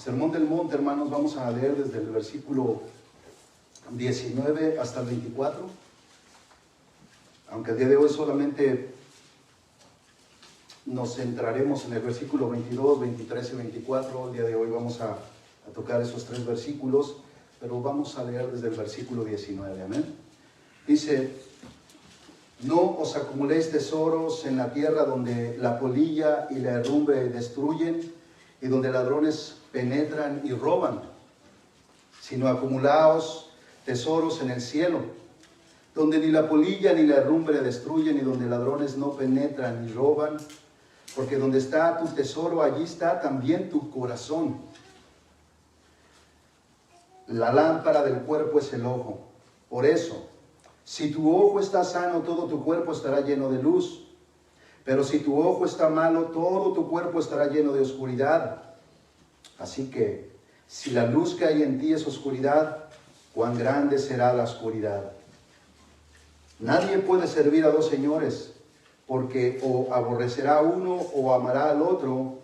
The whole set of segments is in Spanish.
Sermón del Monte, hermanos, vamos a leer desde el versículo 19 hasta el 24. Aunque el día de hoy solamente nos centraremos en el versículo 22, 23 y 24. El día de hoy vamos a tocar esos tres versículos, pero vamos a leer desde el versículo 19. Amén. Dice: no os acumuléis tesoros en la tierra, donde la polilla y la herrumbre destruyen y donde ladrones penetran y roban, sino acumulaos tesoros en el cielo, donde ni la polilla ni la herrumbre destruyen y donde ladrones no penetran ni roban, porque donde está tu tesoro, allí está también tu corazón. La lámpara del cuerpo es el ojo. Por eso, si tu ojo está sano, todo tu cuerpo estará lleno de luz. Pero si tu ojo está malo, todo tu cuerpo estará lleno de oscuridad. Así que, si la luz que hay en ti es oscuridad, cuán grande será la oscuridad. Nadie puede servir a dos señores, porque o aborrecerá a uno o amará al otro,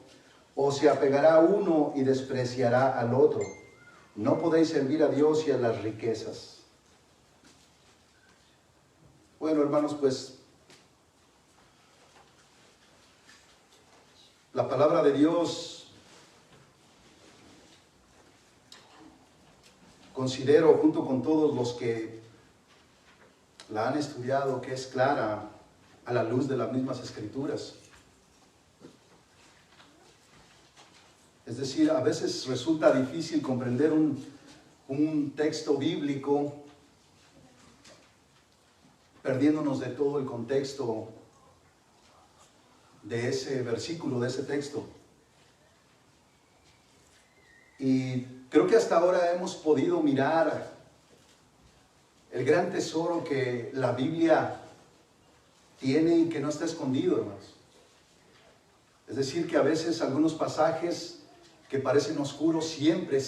o se apegará a uno y despreciará al otro. No podéis servir a Dios y a las riquezas. Bueno, hermanos, pues la palabra de Dios, considero, junto con todos los que la han estudiado, que es clara a la luz de las mismas Escrituras. Es decir, a veces resulta difícil comprender un texto bíblico perdiéndonos de todo el contexto de ese versículo, de ese texto. Y creo que hasta ahora hemos podido mirar el gran tesoro que la Biblia tiene y que no está escondido, hermanos. Es decir, que a veces algunos pasajes que parecen oscuros siempre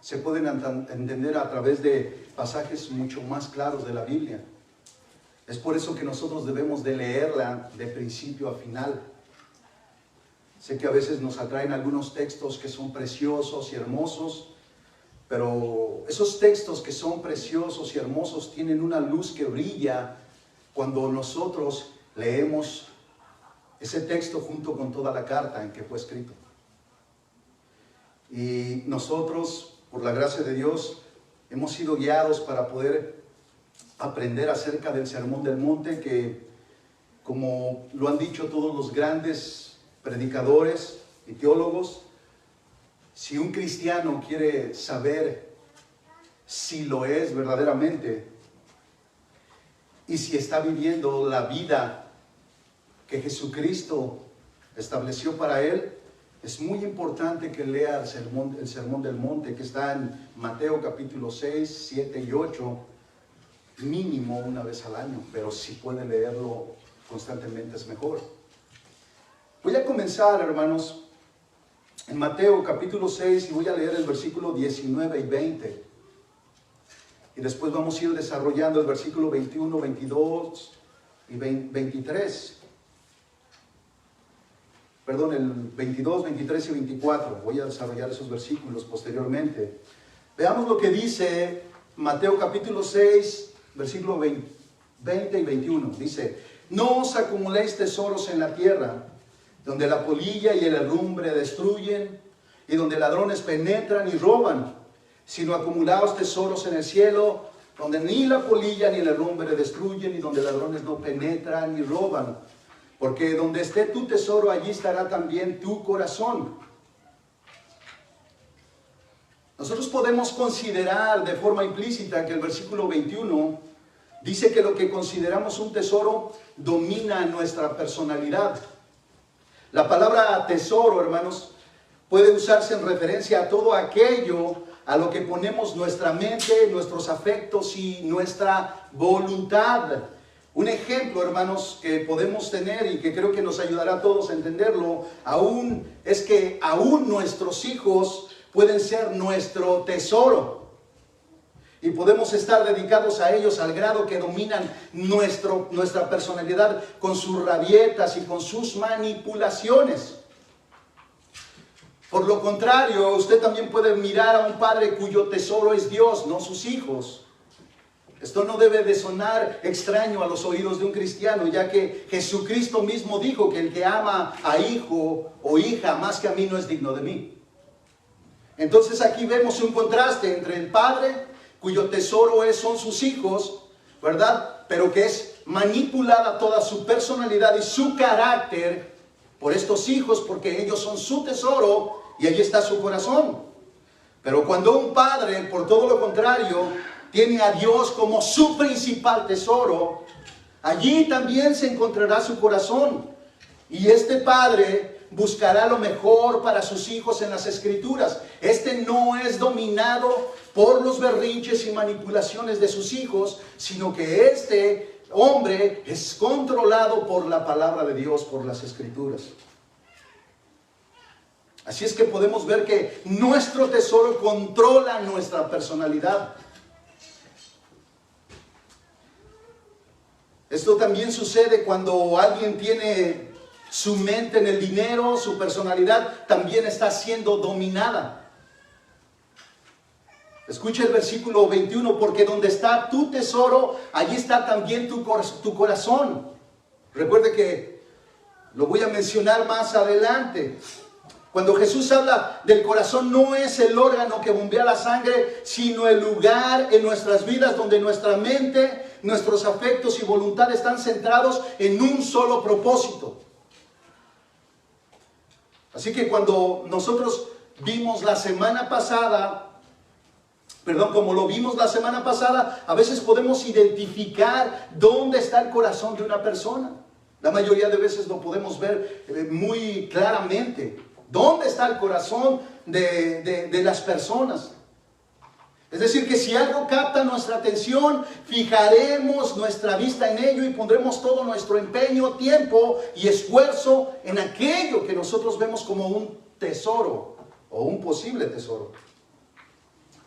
se pueden entender a través de pasajes mucho más claros de la Biblia. Es por eso que nosotros debemos de leerla de principio a final. Sé que a veces nos atraen algunos textos que son preciosos y hermosos, pero esos textos que son preciosos y hermosos tienen una luz que brilla cuando nosotros leemos ese texto junto con toda la carta en que fue escrito. Y nosotros, por la gracia de Dios, hemos sido guiados para poder aprender acerca del Sermón del Monte, que, como lo han dicho todos los grandes predicadores y teólogos, si un cristiano quiere saber si lo es verdaderamente y si está viviendo la vida que Jesucristo estableció para él, es muy importante que lea el Sermón del Monte, que está en Mateo capítulo 6, 7 y 8, mínimo una vez al año, pero si puede leerlo constantemente es mejor. Voy a comenzar, hermanos, en Mateo capítulo 6 y voy a leer el versículo 19 y 20. Y después vamos a ir desarrollando el versículo 21, 22 y 23. Perdón, el 22, 23 y 24. Voy a desarrollar esos versículos posteriormente. Veamos lo que dice Mateo capítulo 6, versículo 20 y 21. Dice: no os acumuléis tesoros en la tierra, donde la polilla y la herrumbre destruyen, y donde ladrones penetran y roban, sino acumulaos tesoros en el cielo, donde ni la polilla ni la herrumbre destruyen, y donde ladrones no penetran ni roban. Porque donde esté tu tesoro, allí estará también tu corazón. Nosotros podemos considerar de forma implícita que el versículo 21 dice que lo que consideramos un tesoro domina nuestra personalidad. La palabra tesoro, hermanos, puede usarse en referencia a todo aquello a lo que ponemos nuestra mente, nuestros afectos y nuestra voluntad. Un ejemplo, hermanos, que podemos tener y que creo que nos ayudará a todos a entenderlo, es que aún nuestros hijos pueden ser nuestro tesoro. Y podemos estar dedicados a ellos al grado que dominan nuestra personalidad con sus rabietas y con sus manipulaciones. Por lo contrario, usted también puede mirar a un padre cuyo tesoro es Dios, no sus hijos. Esto no debe de sonar extraño a los oídos de un cristiano, ya que Jesucristo mismo dijo que el que ama a hijo o hija más que a mí no es digno de mí. Entonces aquí vemos un contraste entre el padre, cuyo tesoro son sus hijos, ¿verdad? Pero que es manipulada toda su personalidad y su carácter por estos hijos, porque ellos son su tesoro y allí está su corazón. Pero cuando un padre, por todo lo contrario, tiene a Dios como su principal tesoro, allí también se encontrará su corazón. Y este padre buscará lo mejor para sus hijos en las Escrituras. Este no es dominado por los berrinches y manipulaciones de sus hijos, sino que este hombre es controlado por la palabra de Dios, por las Escrituras. Así es que podemos ver que nuestro tesoro controla nuestra personalidad. Esto también sucede cuando alguien tiene su mente en el dinero, su personalidad también está siendo dominada. Escucha el versículo 21, porque donde está tu tesoro, allí está también tu corazón. Recuerde que lo voy a mencionar más adelante. Cuando Jesús habla del corazón, no es el órgano que bombea la sangre, sino el lugar en nuestras vidas donde nuestra mente, nuestros afectos y voluntad están centrados en un solo propósito. Así que cuando nosotros vimos la semana pasada, como lo vimos la semana pasada, a veces podemos identificar dónde está el corazón de una persona. La mayoría de veces lo podemos ver muy claramente. ¿Dónde está el corazón de las personas? Es decir, que si algo capta nuestra atención, fijaremos nuestra vista en ello y pondremos todo nuestro empeño, tiempo y esfuerzo en aquello que nosotros vemos como un tesoro o un posible tesoro.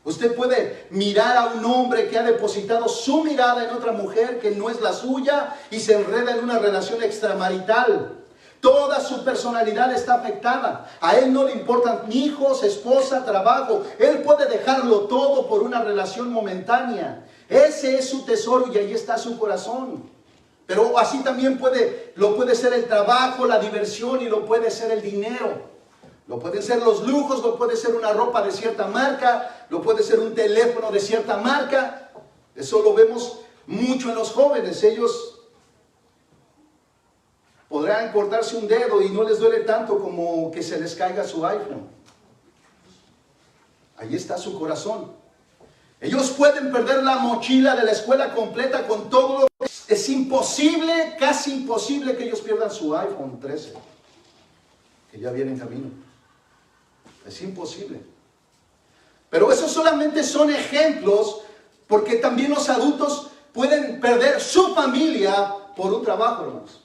Usted puede mirar a un hombre que ha depositado su mirada en otra mujer que no es la suya y se enreda en una relación extramarital. Toda su personalidad está afectada. A él no le importan hijos, esposa, trabajo. Él puede dejarlo todo por una relación momentánea. Ese es su tesoro y ahí está su corazón. Pero así también lo puede ser el trabajo, la diversión y lo puede ser el dinero. Lo pueden ser los lujos, lo puede ser una ropa de cierta marca, lo puede ser un teléfono de cierta marca. Eso lo vemos mucho en los jóvenes. Ellos podrán cortarse un dedo y no les duele tanto como que se les caiga su iPhone. Ahí está su corazón. Ellos pueden perder la mochila de la escuela completa con todo lo que es imposible, casi imposible que ellos pierdan su iPhone 13, que ya viene en camino. Es imposible. Pero esos solamente son ejemplos, porque también los adultos pueden perder su familia por un trabajo, hermanos.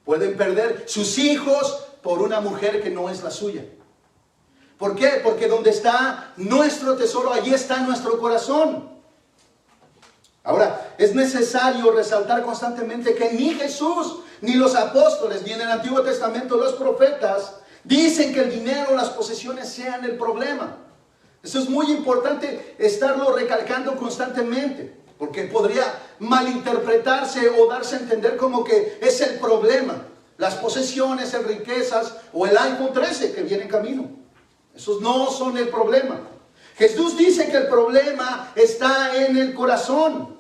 Pueden perder sus hijos por una mujer que no es la suya. ¿Por qué? Porque donde está nuestro tesoro, allí está nuestro corazón. Ahora, es necesario resaltar constantemente que ni Jesús, ni los apóstoles, ni en el Antiguo Testamento los profetas dicen que el dinero o las posesiones sean el problema. Eso es muy importante estarlo recalcando constantemente, porque podría malinterpretarse o darse a entender como que es el problema. Las posesiones, las riquezas o el iPhone 13 que viene en camino. Esos no son el problema. Jesús dice que el problema está en el corazón.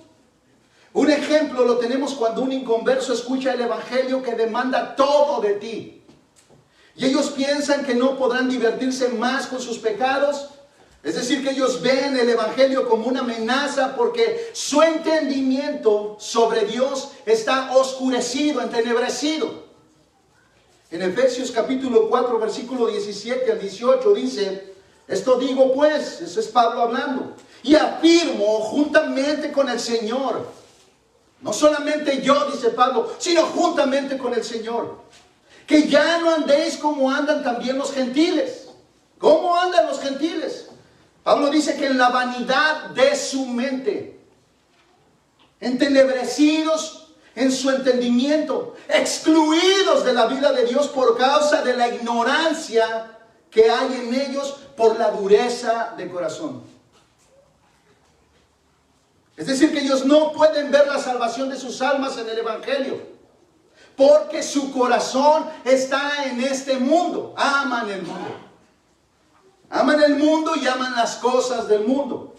Un ejemplo lo tenemos cuando un inconverso escucha el evangelio que demanda todo de ti. Y ellos piensan que no podrán divertirse más con sus pecados. Es decir, que ellos ven el evangelio como una amenaza porque su entendimiento sobre Dios está oscurecido, entenebrecido. En Efesios capítulo 4, versículo 17 al 18 dice: esto digo pues, eso es Pablo hablando, y afirmo juntamente con el Señor, no solamente yo, dice Pablo, sino juntamente con el Señor, que ya no andéis como andan también los gentiles. ¿Cómo andan los gentiles? Pablo dice que en la vanidad de su mente, entenebrecidos, en su entendimiento, excluidos de la vida de Dios por causa de la ignorancia que hay en ellos por la dureza de corazón. Es decir, que ellos no pueden ver la salvación de sus almas en el Evangelio, porque su corazón está en este mundo. Aman el mundo. Aman el mundo y aman las cosas del mundo.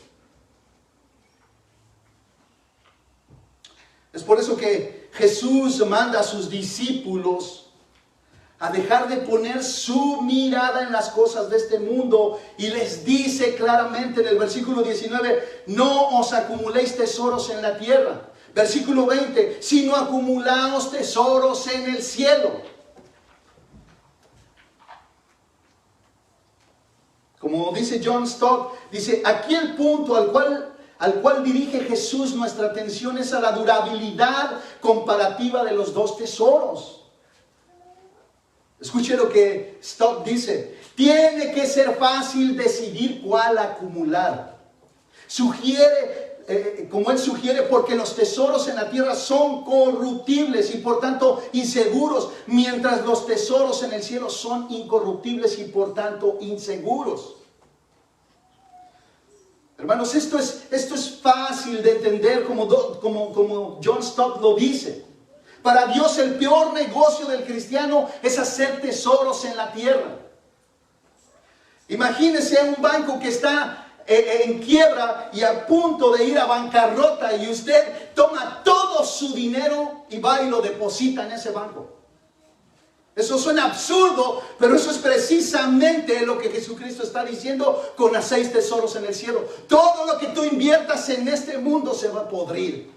Es por eso que Jesús manda a sus discípulos a dejar de poner su mirada en las cosas de este mundo, y les dice claramente en el versículo 19, no os acumuléis tesoros en la tierra. Versículo 20, sino acumulaos tesoros en el cielo. Como dice John Stott, dice, aquí el punto al cual dirige Jesús nuestra atención es a la durabilidad comparativa de los dos tesoros. Escuche lo que Stott dice. Tiene que ser fácil decidir cuál acumular. Como él sugiere, porque los tesoros en la tierra son corruptibles y por tanto inseguros, mientras los tesoros en el cielo son incorruptibles y por tanto inseguros. Hermanos, esto es fácil de entender como John Stott lo dice. Para Dios el peor negocio del cristiano es hacer tesoros en la tierra. Imagínese un banco que está en quiebra y a punto de ir a bancarrota, y usted toma todo su dinero y va y lo deposita en ese banco. Eso suena absurdo, pero eso es precisamente lo que Jesucristo está diciendo con las 6 tesoros en el cielo. Todo lo que tú inviertas en este mundo se va a podrir.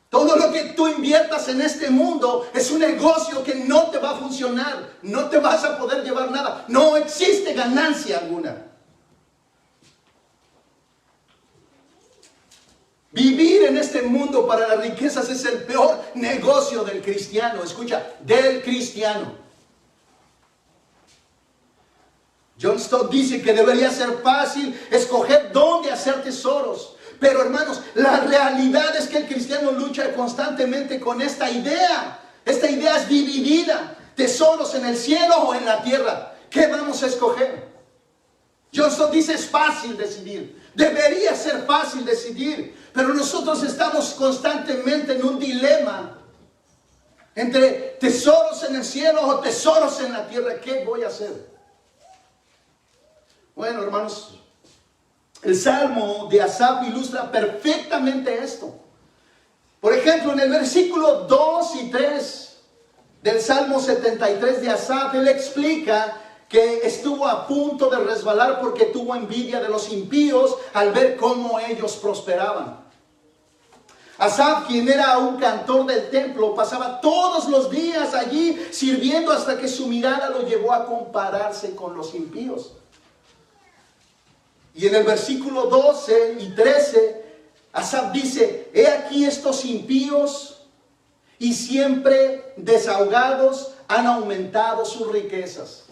Todo lo que tú inviertas en este mundo es un negocio que no te va a funcionar. No te vas a poder llevar nada. No existe ganancia alguna. Vivir en este mundo para las riquezas es el peor negocio del cristiano. Escucha, del cristiano. John Stott dice que debería ser fácil escoger dónde hacer tesoros. Pero hermanos, la realidad es que el cristiano lucha constantemente con esta idea. Esta idea es dividida. Tesoros en el cielo o en la tierra. ¿Qué vamos a escoger? John Stott dice es fácil decidir. Debería ser fácil decidir. Pero nosotros estamos constantemente en un dilema entre tesoros en el cielo o tesoros en la tierra. ¿Qué voy a hacer? Bueno, hermanos, el Salmo de Asaf ilustra perfectamente esto. Por ejemplo, en el versículo 2 y 3 del Salmo 73 de Asaf, él explica que estuvo a punto de resbalar porque tuvo envidia de los impíos al ver cómo ellos prosperaban. Asaf, quien era un cantor del templo, pasaba todos los días allí sirviendo hasta que su mirada lo llevó a compararse con los impíos. Y en el versículo 12 y 13, Asaf dice, he aquí estos impíos y siempre desahogados han aumentado sus riquezas.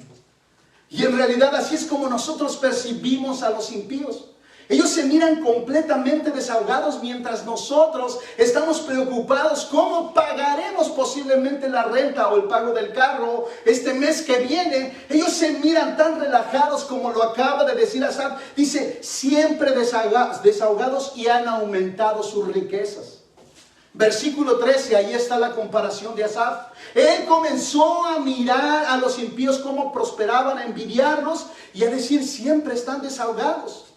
Y en realidad así es como nosotros percibimos a los impíos. Ellos se miran completamente desahogados mientras nosotros estamos preocupados cómo pagaremos posiblemente la renta o el pago del carro este mes que viene. Ellos se miran tan relajados como lo acaba de decir Asaf. Dice, siempre desahogados y han aumentado sus riquezas. Versículo 13, ahí está la comparación de Asaf. Él comenzó a mirar a los impíos cómo prosperaban, a envidiarlos y a decir, siempre están desahogados.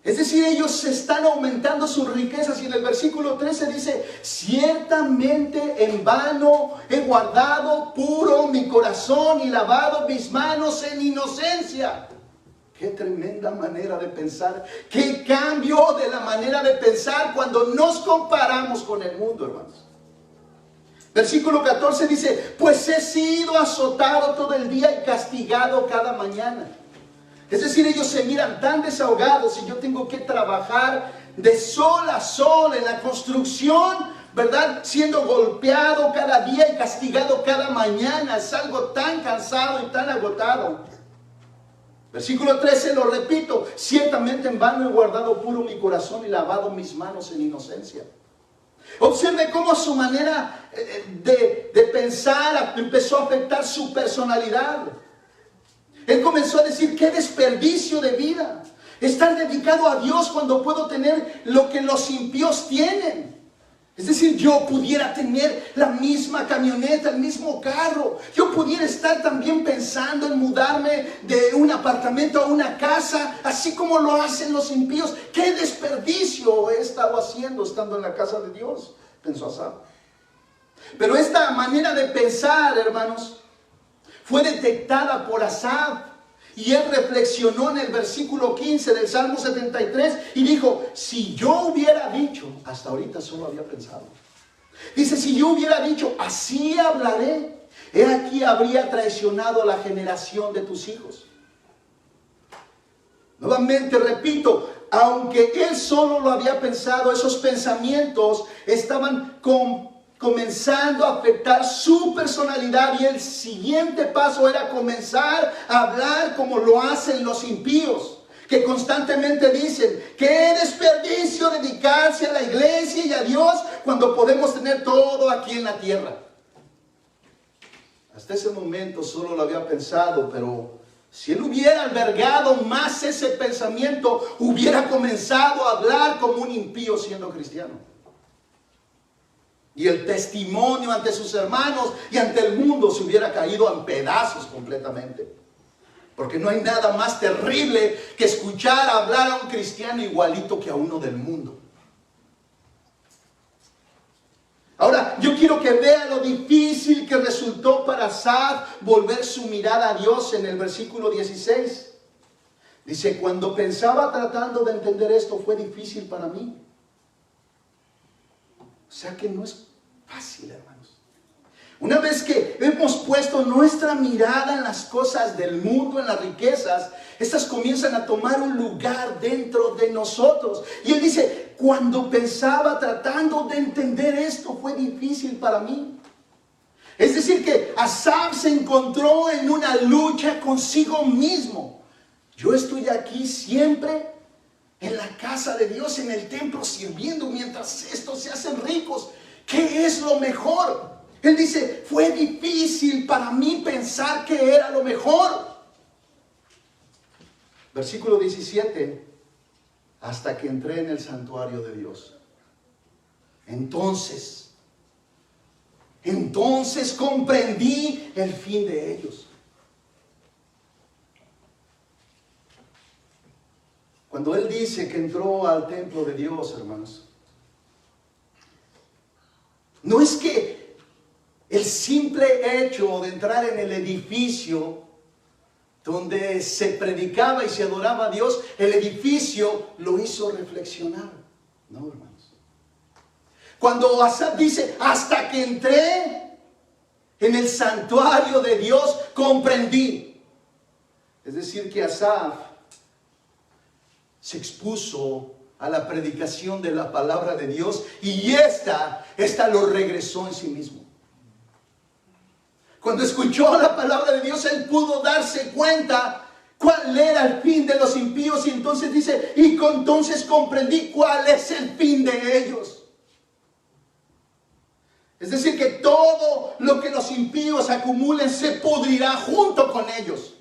Es decir, ellos están aumentando sus riquezas. Y en el versículo 13 dice, ciertamente en vano he guardado puro mi corazón y lavado mis manos en inocencia. Qué tremenda manera de pensar. Qué cambio de la manera de pensar cuando nos comparamos con el mundo, hermanos. Versículo 14 dice, pues he sido azotado todo el día y castigado cada mañana. Es decir, ellos se miran tan desahogados y yo tengo que trabajar de sol a sol en la construcción, ¿verdad? Siendo golpeado cada día y castigado cada mañana. Es algo tan cansado y tan agotado. Versículo 13, lo repito, ciertamente en vano he guardado puro mi corazón y lavado mis manos en inocencia. Observe cómo su manera de pensar empezó a afectar su personalidad. Él comenzó a decir: qué desperdicio de vida estar dedicado a Dios cuando puedo tener lo que los impíos tienen. Es decir, yo pudiera tener la misma camioneta, el mismo carro. Yo pudiera estar también pensando en mudarme de un apartamento a una casa, así como lo hacen los impíos. ¡Qué desperdicio he estado haciendo estando en la casa de Dios!, pensó Asaf. Pero esta manera de pensar, hermanos, fue detectada por Asaf. Y él reflexionó en el versículo 15 del Salmo 73 y dijo: si yo hubiera dicho, hasta ahorita solo había pensado, dice, si yo hubiera dicho, así hablaré, he aquí habría traicionado la generación de tus hijos. Nuevamente repito, aunque él solo lo había pensado, esos pensamientos estaban comenzando a afectar su personalidad, y el siguiente paso era comenzar a hablar como lo hacen los impíos, que constantemente dicen: qué desperdicio dedicarse a la iglesia y a Dios cuando podemos tener todo aquí en la tierra. Hasta ese momento solo lo había pensado, pero si él hubiera albergado más ese pensamiento, hubiera comenzado a hablar como un impío siendo cristiano. Y el testimonio ante sus hermanos y ante el mundo se hubiera caído en pedazos completamente. Porque no hay nada más terrible que escuchar hablar a un cristiano igualito que a uno del mundo. Ahora, yo quiero que vea lo difícil que resultó para Asaf volver su mirada a Dios en el versículo 16. Dice: cuando pensaba tratando de entender esto, fue difícil para mí. O sea que no es fácil, hermanos. Una vez que hemos puesto nuestra mirada en las cosas del mundo, en las riquezas, estas comienzan a tomar un lugar dentro de nosotros. Y él dice: cuando pensaba tratando de entender esto, fue difícil para mí. Es decir, que Asaf se encontró en una lucha consigo mismo. Yo estoy aquí siempre en la casa de Dios, en el templo, sirviendo mientras estos se hacen ricos. ¿Qué es lo mejor? Él dice: fue difícil para mí pensar que era lo mejor. Versículo 17: hasta que entré en el santuario de Dios. Entonces comprendí el fin de ellos. Cuando él dice que entró al templo de Dios, hermanos, no es que el simple hecho de entrar en el edificio donde se predicaba y se adoraba a Dios, el edificio lo hizo reflexionar. No, hermanos. Cuando Asaf dice: hasta que entré en el santuario de Dios, comprendí. Es decir, que Asaf se expuso a la predicación de la palabra de Dios, y esta lo regresó en sí mismo. Cuando escuchó la palabra de Dios, él pudo darse cuenta cuál era el fin de los impíos, y entonces dice: entonces comprendí cuál es el fin de ellos. Es decir, que todo lo que los impíos acumulen se pudrirá junto con ellos.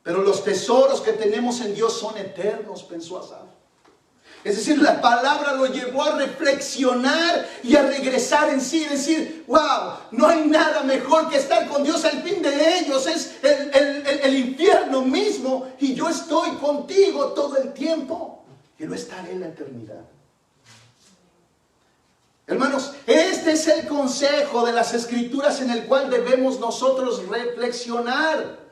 Pero los tesoros que tenemos en Dios son eternos, pensó Asaf. Es decir, la palabra lo llevó a reflexionar y a regresar en sí, decir: wow, no hay nada mejor que estar con Dios. El fin de ellos es el infierno mismo, y yo estoy contigo todo el tiempo, y lo estaré en la eternidad. Hermanos, este es el consejo de las Escrituras en el cual debemos nosotros reflexionar.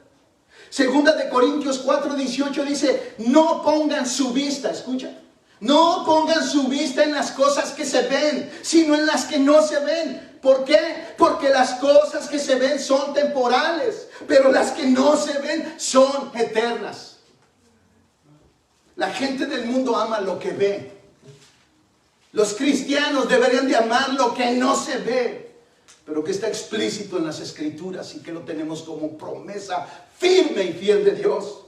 Segunda de Corintios 4:18 dice: no pongan su vista, escucha, no pongan su vista en las cosas que se ven, sino en las que no se ven. ¿Por qué? Porque las cosas que se ven son temporales, pero las que no se ven son eternas. La gente del mundo ama lo que ve. Los cristianos deberían de amar lo que no se ve, pero que está explícito en las Escrituras y que lo tenemos como promesa firme y fiel de Dios.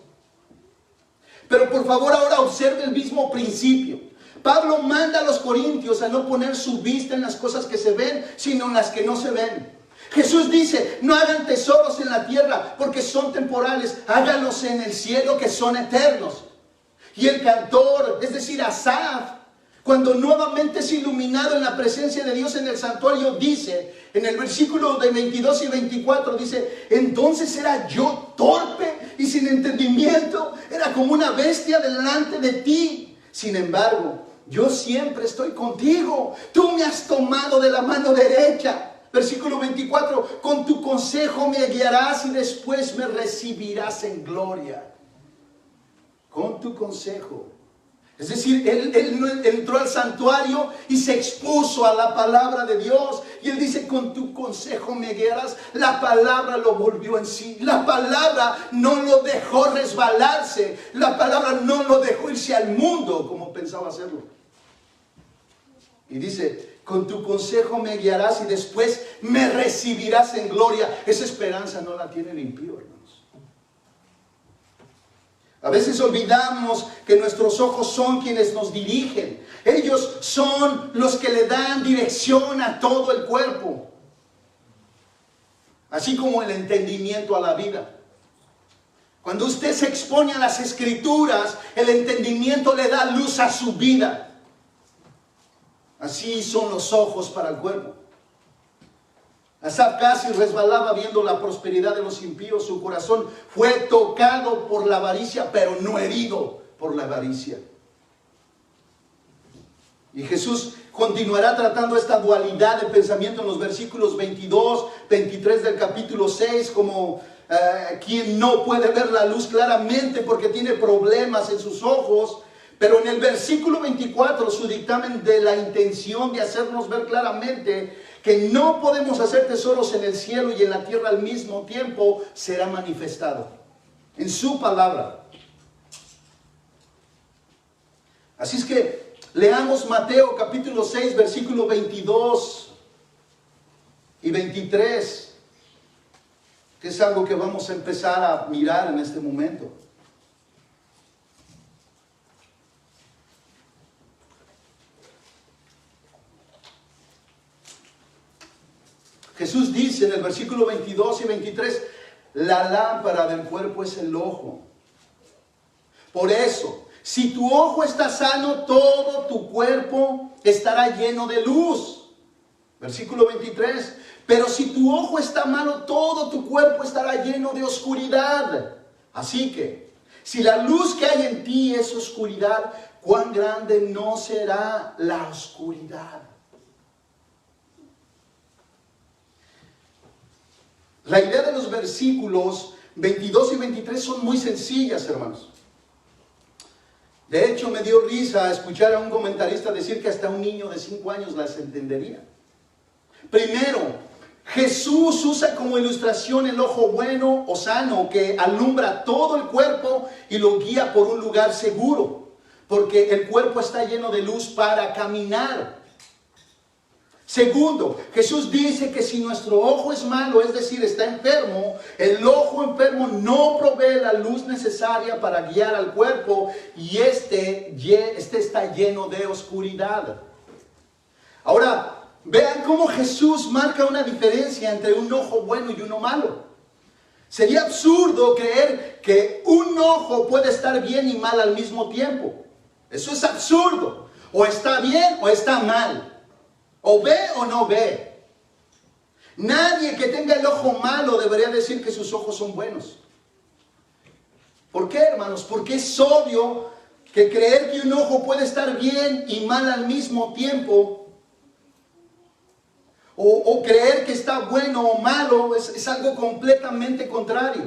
Pero por favor, ahora observe el mismo principio. Pablo manda a los corintios a no poner su vista en las cosas que se ven, sino en las que no se ven. Jesús dice, no hagan tesoros en la tierra porque son temporales, háganlos en el cielo que son eternos. Y el cantor, es decir, Asaf, cuando nuevamente es iluminado en la presencia de Dios en el santuario, dice, en el versículo de 22 y 24, dice, entonces era yo torpe y sin entendimiento, era como una bestia delante de ti. Sin embargo, yo siempre estoy contigo, tú me has tomado de la mano derecha. Versículo 24, con tu consejo me guiarás y después me recibirás en gloria. Con tu consejo. Es decir, él entró al santuario y se expuso a la palabra de Dios. Y él dice, con tu consejo me guiarás. La palabra lo volvió en sí. La palabra no lo dejó resbalarse. La palabra no lo dejó irse al mundo como pensaba hacerlo. Y dice, con tu consejo me guiarás y después me recibirás en gloria. Esa esperanza no la tiene el impío, hermanos. A veces olvidamos que nuestros ojos son quienes nos dirigen. Ellos son los que le dan dirección a todo el cuerpo. Así como el entendimiento a la vida. Cuando usted se expone a las Escrituras, el entendimiento le da luz a su vida. Así son los ojos para el cuerpo. Asaf casi resbalaba viendo la prosperidad de los impíos. Su corazón fue tocado por la avaricia, pero no herido por la avaricia. Y Jesús continuará tratando esta dualidad de pensamiento en los versículos 22, 23 del capítulo 6, como quien no puede ver la luz claramente porque tiene problemas en sus ojos. Pero en el versículo 24, su dictamen de la intención de hacernos ver claramente que no podemos hacer tesoros en el cielo y en la tierra al mismo tiempo, será manifestado en su palabra. Así es que leamos Mateo capítulo 6, versículo 22 y 23, que es algo que vamos a empezar a mirar en este momento. Jesús dice en el versículo 22 y 23, la lámpara del cuerpo es el ojo. Por eso, si tu ojo está sano, todo tu cuerpo estará lleno de luz. Versículo 23, pero si tu ojo está malo, todo tu cuerpo estará lleno de oscuridad. Así que, si la luz que hay en ti es oscuridad, cuán grande no será la oscuridad. La idea de los versículos 22 y 23 son muy sencillas, hermanos. De hecho, me dio risa escuchar a un comentarista decir que hasta un niño de 5 años las entendería. Primero, Jesús usa como ilustración el ojo bueno o sano que alumbra todo el cuerpo y lo guía por un lugar seguro, porque el cuerpo está lleno de luz para caminar. Segundo, Jesús dice que si nuestro ojo es malo, es decir, está enfermo, el ojo enfermo no provee la luz necesaria para guiar al cuerpo y este está lleno de oscuridad. Ahora, vean cómo Jesús marca una diferencia entre un ojo bueno y uno malo. Sería absurdo creer que un ojo puede estar bien y mal al mismo tiempo. Eso es absurdo. O está bien o está mal. O ve o no ve. Nadie que tenga el ojo malo debería decir que sus ojos son buenos. ¿Por qué, hermanos? Porque es obvio que creer que un ojo puede estar bien y mal al mismo tiempo, o creer que está bueno o malo, es algo completamente contrario.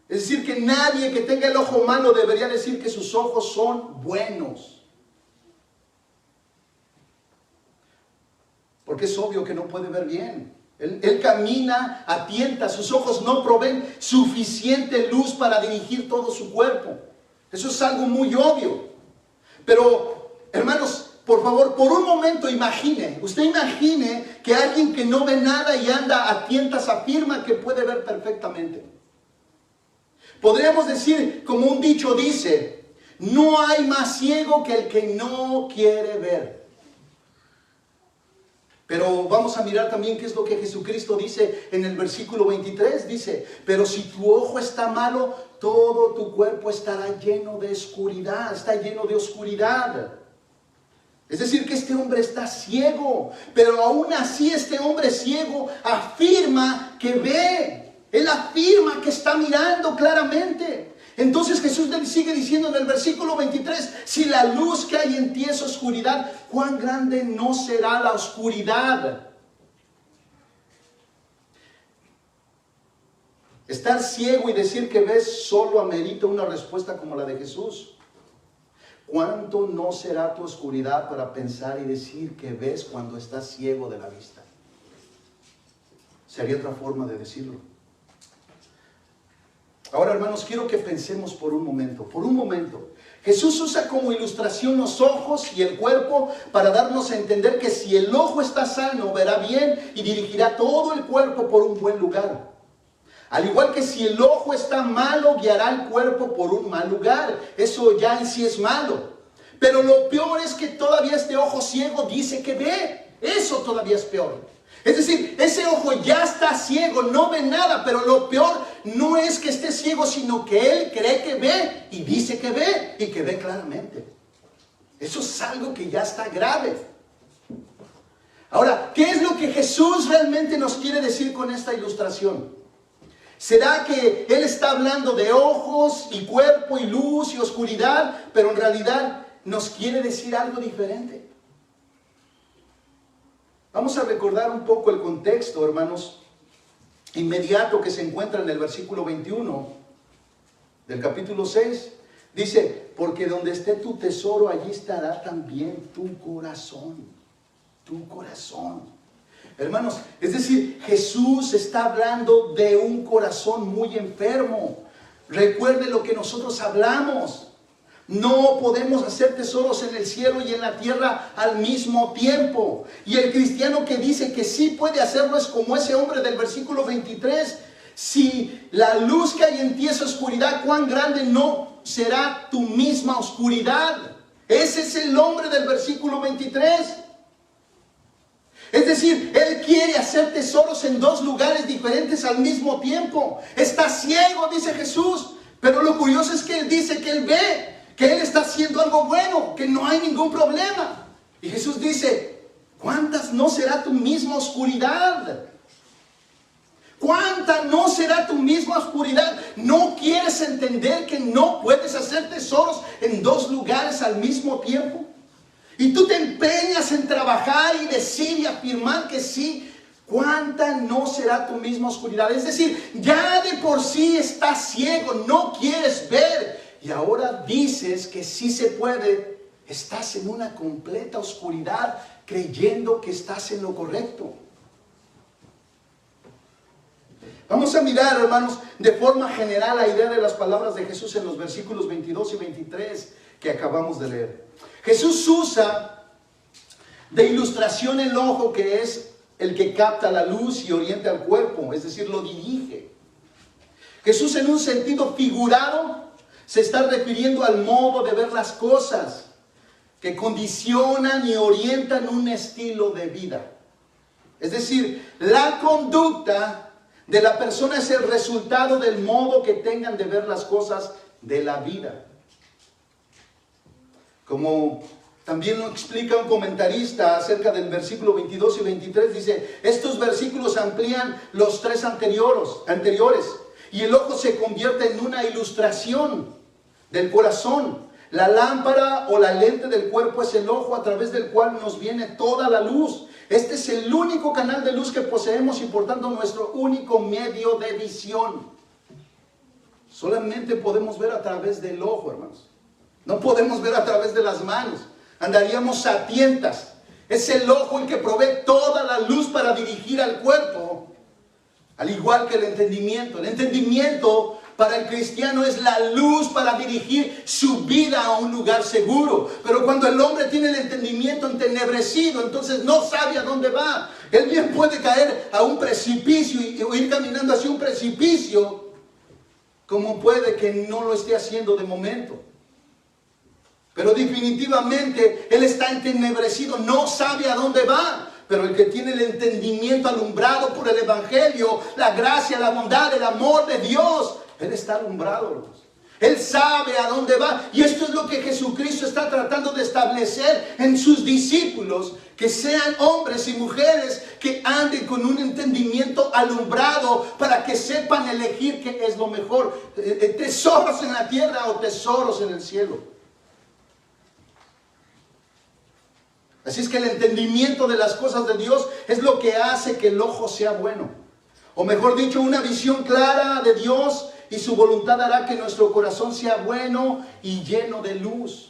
Es decir, que nadie que tenga el ojo malo debería decir que sus ojos son buenos. Porque es obvio que no puede ver bien. Él camina a tientas, sus ojos no proveen suficiente luz para dirigir todo su cuerpo. Eso es algo muy obvio. Pero, hermanos, por favor, por un momento usted imagine que alguien que no ve nada y anda a tientas afirma que puede ver perfectamente. Podríamos decir, como un dicho dice, No hay más ciego que el que no quiere ver. Pero vamos a mirar también qué es lo que Jesucristo dice en el versículo 23. Dice, pero si tu ojo está malo, todo tu cuerpo estará lleno de oscuridad. Está lleno de oscuridad. Es decir, que este hombre está ciego. Pero aún así este hombre ciego afirma que ve. Él afirma que está mirando claramente. Entonces Jesús le sigue diciendo en el versículo 23, si la luz que hay en ti es oscuridad, ¿cuán grande no será la oscuridad? Estar ciego y decir que ves solo amerita una respuesta como la de Jesús. ¿Cuánto no será tu oscuridad para pensar y decir que ves cuando estás ciego de la vista? Sería otra forma de decirlo. Ahora, hermanos, quiero que pensemos por un momento. Jesús usa como ilustración los ojos y el cuerpo para darnos a entender que si el ojo está sano, verá bien y dirigirá todo el cuerpo por un buen lugar. Al igual que si el ojo está malo, guiará el cuerpo por un mal lugar. Eso ya en sí es malo. Pero lo peor es que todavía este ojo ciego dice que ve. Eso todavía es peor. Es decir, ese ojo ya está ciego, no ve nada, pero lo peor no es que esté ciego, sino que él cree que ve y dice que ve y que ve claramente. Eso es algo que ya está grave. Ahora, ¿qué es lo que Jesús realmente nos quiere decir con esta ilustración? ¿Será que Él está hablando de ojos y cuerpo y luz y oscuridad, pero en realidad nos quiere decir algo diferente? Vamos a recordar un poco el contexto, hermanos, inmediato que se encuentra en el versículo 21 del capítulo 6. Dice, porque donde esté tu tesoro, allí estará también tu corazón. Tu corazón. Hermanos, es decir, Jesús está hablando de un corazón muy enfermo. Recuerde lo que nosotros hablamos. No podemos hacer tesoros en el cielo y en la tierra al mismo tiempo. Y el cristiano que dice que sí puede hacerlo es como ese hombre del versículo 23. Si la luz que hay en ti es oscuridad, ¿cuán grande no será tu misma oscuridad? Ese es el hombre del versículo 23. Es decir, él quiere hacer tesoros en dos lugares diferentes al mismo tiempo. Está ciego, dice Jesús. Pero lo curioso es que él dice que él ve, que él está haciendo algo bueno, que no hay ningún problema. Y Jesús dice, ¿cuántas no será tu misma oscuridad? ¿Cuánta no será tu misma oscuridad? ¿No quieres entender que no puedes hacer tesoros en dos lugares al mismo tiempo? Y tú te empeñas en trabajar y decir y afirmar que sí. ¿Cuánta no será tu misma oscuridad? Es decir, ya de por sí estás ciego, no quieres ver. Y ahora dices que sí se puede. Estás en una completa oscuridad creyendo que estás en lo correcto. Vamos a mirar, hermanos, de forma general la idea de las palabras de Jesús en los versículos 22 y 23 que acabamos de leer. Jesús usa de ilustración el ojo, que es el que capta la luz y orienta al cuerpo, es decir, lo dirige. Jesús, en un sentido figurado, se está refiriendo al modo de ver las cosas que condicionan y orientan un estilo de vida. Es decir, la conducta de la persona es el resultado del modo que tengan de ver las cosas de la vida. Como también lo explica un comentarista acerca del versículo 22 y 23, dice, estos versículos amplían los tres anteriores, y el ojo se convierte en una ilustración del corazón. La lámpara o la lente del cuerpo es el ojo a través del cual nos viene toda la luz. Este es el único canal de luz que poseemos y por tanto nuestro único medio de visión. Solamente podemos ver a través del ojo, hermanos. No podemos ver a través de las manos. Andaríamos a tientas. Es el ojo el que provee toda la luz para dirigir al cuerpo. Al igual que el entendimiento. El entendimiento para el cristiano es la luz para dirigir su vida a un lugar seguro. Pero cuando el hombre tiene el entendimiento entenebrecido, entonces no sabe a dónde va. Él bien puede caer a un precipicio o ir caminando hacia un precipicio, como puede que no lo esté haciendo de momento. Pero definitivamente él está entenebrecido, no sabe a dónde va. Pero el que tiene el entendimiento alumbrado por el Evangelio, la gracia, la bondad, el amor de Dios, él está alumbrado, hermanos. Él sabe a dónde va. Y esto es lo que Jesucristo está tratando de establecer en sus discípulos. Que sean hombres y mujeres que anden con un entendimiento alumbrado para que sepan elegir qué es lo mejor. Tesoros en la tierra o tesoros en el cielo. Así es que el entendimiento de las cosas de Dios es lo que hace que el ojo sea bueno. O mejor dicho, una visión clara de Dios y su voluntad hará que nuestro corazón sea bueno y lleno de luz.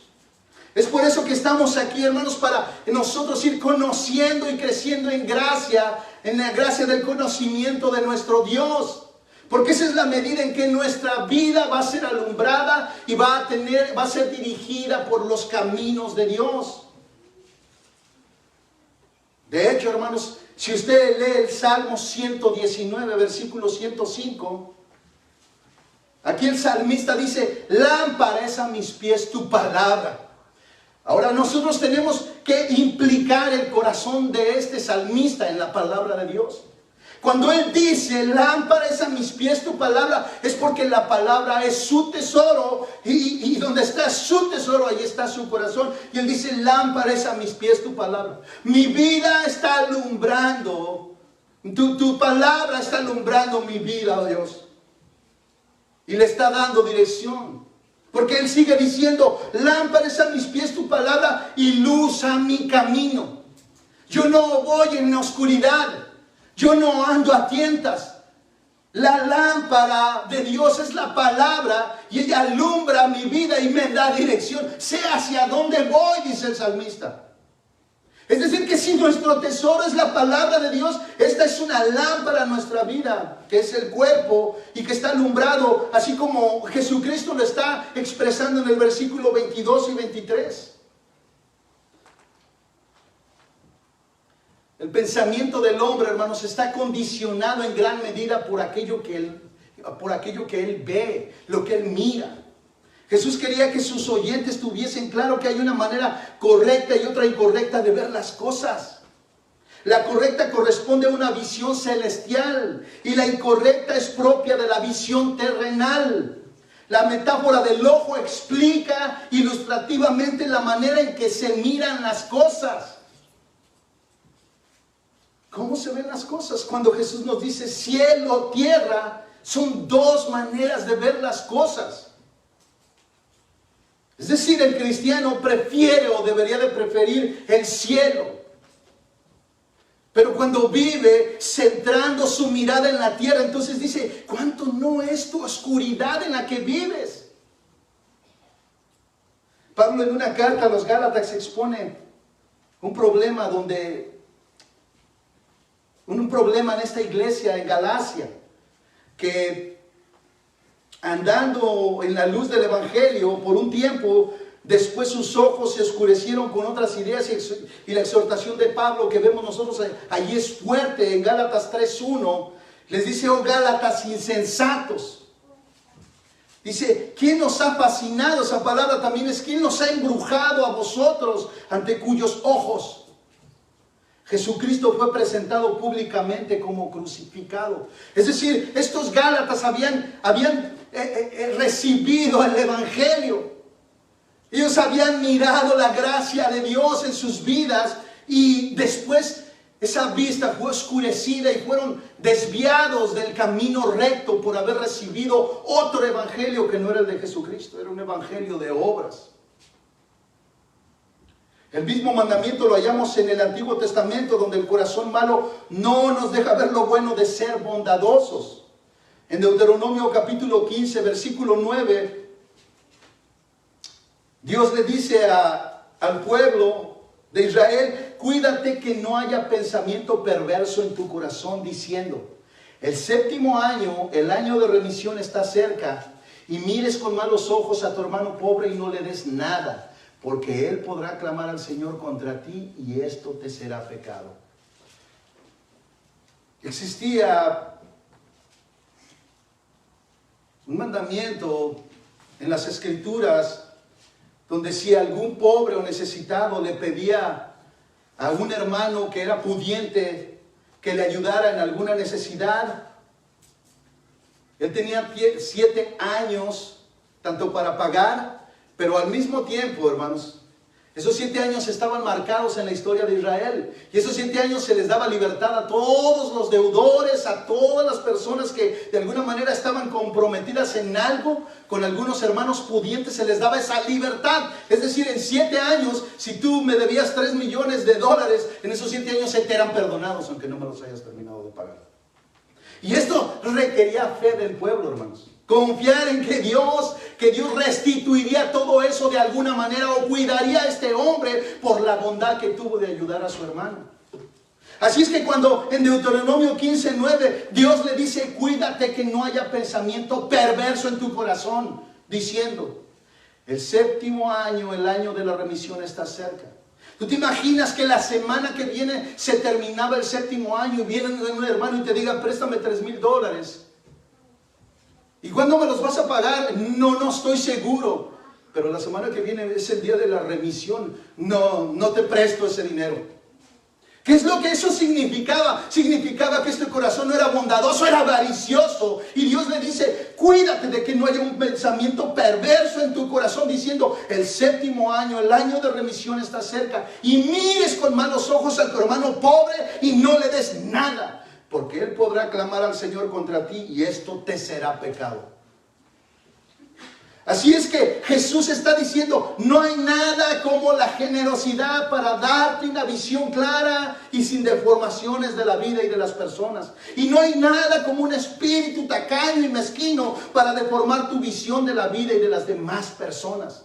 Es por eso que estamos aquí, hermanos, para nosotros ir conociendo y creciendo en la gracia del conocimiento de nuestro Dios. Porque esa es la medida en que nuestra vida va a ser alumbrada y va a ser dirigida por los caminos de Dios. De hecho, hermanos, si usted lee el Salmo 119, versículo 105, aquí el salmista dice: lámpara es a mis pies tu palabra. Ahora nosotros tenemos que implicar el corazón de este salmista en la palabra de Dios. Cuando él dice: lámpara es a mis pies tu palabra, es porque la palabra es su tesoro, y donde está su tesoro, ahí está su corazón. Y él dice: lámpara es a mis pies tu palabra. Mi vida está alumbrando, tu palabra está alumbrando mi vida, oh Dios. Y le está dando dirección. Porque él sigue diciendo: lámpara es a mis pies tu palabra y luz a mi camino. Yo no voy en la oscuridad. Yo no ando a tientas. La lámpara de Dios es la palabra y ella alumbra mi vida y me da dirección. Sé hacia dónde voy, dice el salmista. Es decir, que si nuestro tesoro es la palabra de Dios, esta es una lámpara a nuestra vida, que es el cuerpo y que está alumbrado, así como Jesucristo lo está expresando en el versículo 22 y 23. El pensamiento del hombre, hermanos, está condicionado en gran medida por aquello que él ve, lo que él mira. Jesús quería que sus oyentes tuviesen claro que hay una manera correcta y otra incorrecta de ver las cosas. La correcta corresponde a una visión celestial y la incorrecta es propia de la visión terrenal. La metáfora del ojo explica ilustrativamente la manera en que se miran las cosas. ¿Cómo se ven las cosas? Cuando Jesús nos dice cielo, tierra, son dos maneras de ver las cosas. Es decir, el cristiano prefiere o debería de preferir el cielo. Pero cuando vive centrando su mirada en la tierra, entonces dice: ¿cuánto no es tu oscuridad en la que vives? Pablo en una carta a los Gálatas expone un problema en esta iglesia en Galacia, que andando en la luz del Evangelio por un tiempo, después sus ojos se oscurecieron con otras ideas, y la exhortación de Pablo que vemos nosotros allí es fuerte. En Gálatas 3:1 les dice: oh Gálatas insensatos. Dice: ¿quién nos ha fascinado? Esa palabra también es: ¿quién nos ha embrujado a vosotros, ante cuyos ojos Jesucristo fue presentado públicamente como crucificado? Es decir, estos Gálatas habían recibido el Evangelio. Ellos habían mirado la gracia de Dios en sus vidas, y después esa vista fue oscurecida y fueron desviados del camino recto por haber recibido otro evangelio que no era el de Jesucristo. Era un evangelio de obras. El mismo mandamiento lo hallamos en el Antiguo Testamento, donde el corazón malo no nos deja ver lo bueno de ser bondadosos. En Deuteronomio capítulo 15, versículo 9, Dios le dice al pueblo de Israel: cuídate que no haya pensamiento perverso en tu corazón, diciendo: el séptimo año, el año de remisión, está cerca, y mires con malos ojos a tu hermano pobre y no le des nada, porque él podrá clamar al Señor contra ti y esto te será pecado. Existía un mandamiento en las Escrituras donde si algún pobre o necesitado le pedía a un hermano que era pudiente que le ayudara en alguna necesidad, él tenía 7 años tanto para pagar, pero al mismo tiempo, hermanos, esos 7 años estaban marcados en la historia de Israel. Y esos 7 años se les daba libertad a todos los deudores, a todas las personas que de alguna manera estaban comprometidas en algo. Con algunos hermanos pudientes se les daba esa libertad. Es decir, en 7 años, si tú me debías $3 millones, en esos 7 años se te eran perdonados, aunque no me los hayas terminado de pagar. Y esto requería fe del pueblo, hermanos. Confiar en que Dios restituiría todo eso de alguna manera, o cuidaría a este hombre por la bondad que tuvo de ayudar a su hermano. Así es que cuando en Deuteronomio 15:9 Dios le dice: cuídate que no haya pensamiento perverso en tu corazón, diciendo: el 7º año, el año de la remisión, está cerca. ¿Tú te imaginas que la semana que viene se terminaba el 7º año y viene un hermano y te diga: préstame $3,000? ¿Y cuándo me los vas a pagar? No estoy seguro. Pero la semana que viene es el día de la remisión. No te presto ese dinero. ¿Qué es lo que eso significaba? Significaba que este corazón no era bondadoso, era avaricioso. Y Dios le dice: cuídate de que no haya un pensamiento perverso en tu corazón, diciendo: el 7º año, el año de remisión, está cerca. Y mires con malos ojos a tu hermano pobre y no le des nada. Porque él podrá clamar al Señor contra ti y esto te será pecado. Así es que Jesús está diciendo: no hay nada como la generosidad para darte una visión clara y sin deformaciones de la vida y de las personas. Y no hay nada como un espíritu tacaño y mezquino para deformar tu visión de la vida y de las demás personas.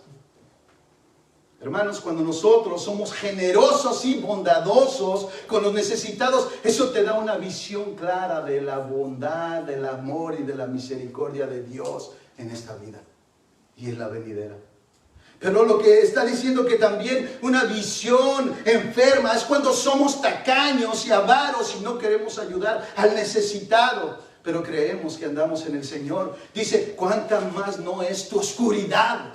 Hermanos, cuando nosotros somos generosos y bondadosos con los necesitados, eso te da una visión clara de la bondad, del amor y de la misericordia de Dios en esta vida y en la venidera. Pero lo que está diciendo que también una visión enferma es cuando somos tacaños y avaros y no queremos ayudar al necesitado, pero creemos que andamos en el Señor. Dice: cuánta más no es tu oscuridad.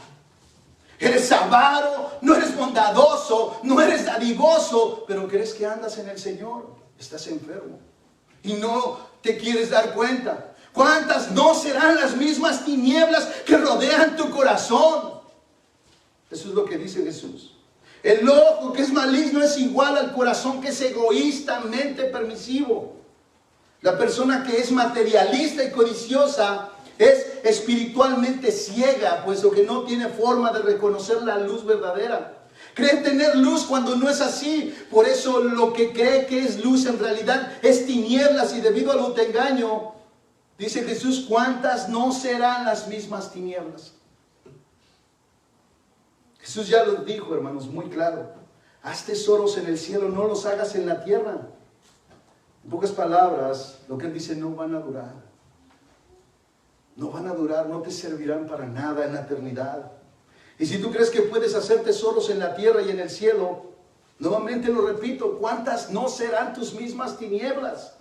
Eres avaro, no eres bondadoso, no eres dadivoso, pero crees que andas en el Señor. Estás enfermo y no te quieres dar cuenta. ¿Cuántas no serán las mismas tinieblas que rodean tu corazón? Eso es lo que dice Jesús. El ojo que es maligno es igual al corazón que es egoístamente permisivo. La persona que es materialista y codiciosa es espiritualmente ciega, puesto que no tiene forma de reconocer la luz verdadera. Cree tener luz cuando no es así. Por eso lo que cree que es luz en realidad es tinieblas, y debido al autoengaño, dice Jesús: ¿cuántas no serán las mismas tinieblas? Jesús ya lo dijo, hermanos, muy claro: haz tesoros en el cielo, no los hagas en la tierra. En pocas palabras, lo que él dice: no van a durar. No van a durar, no te servirán para nada en la eternidad. Y si tú crees que puedes hacer tesoros en la tierra y en el cielo, nuevamente lo repito: ¿cuántas no serán tus mismas tinieblas?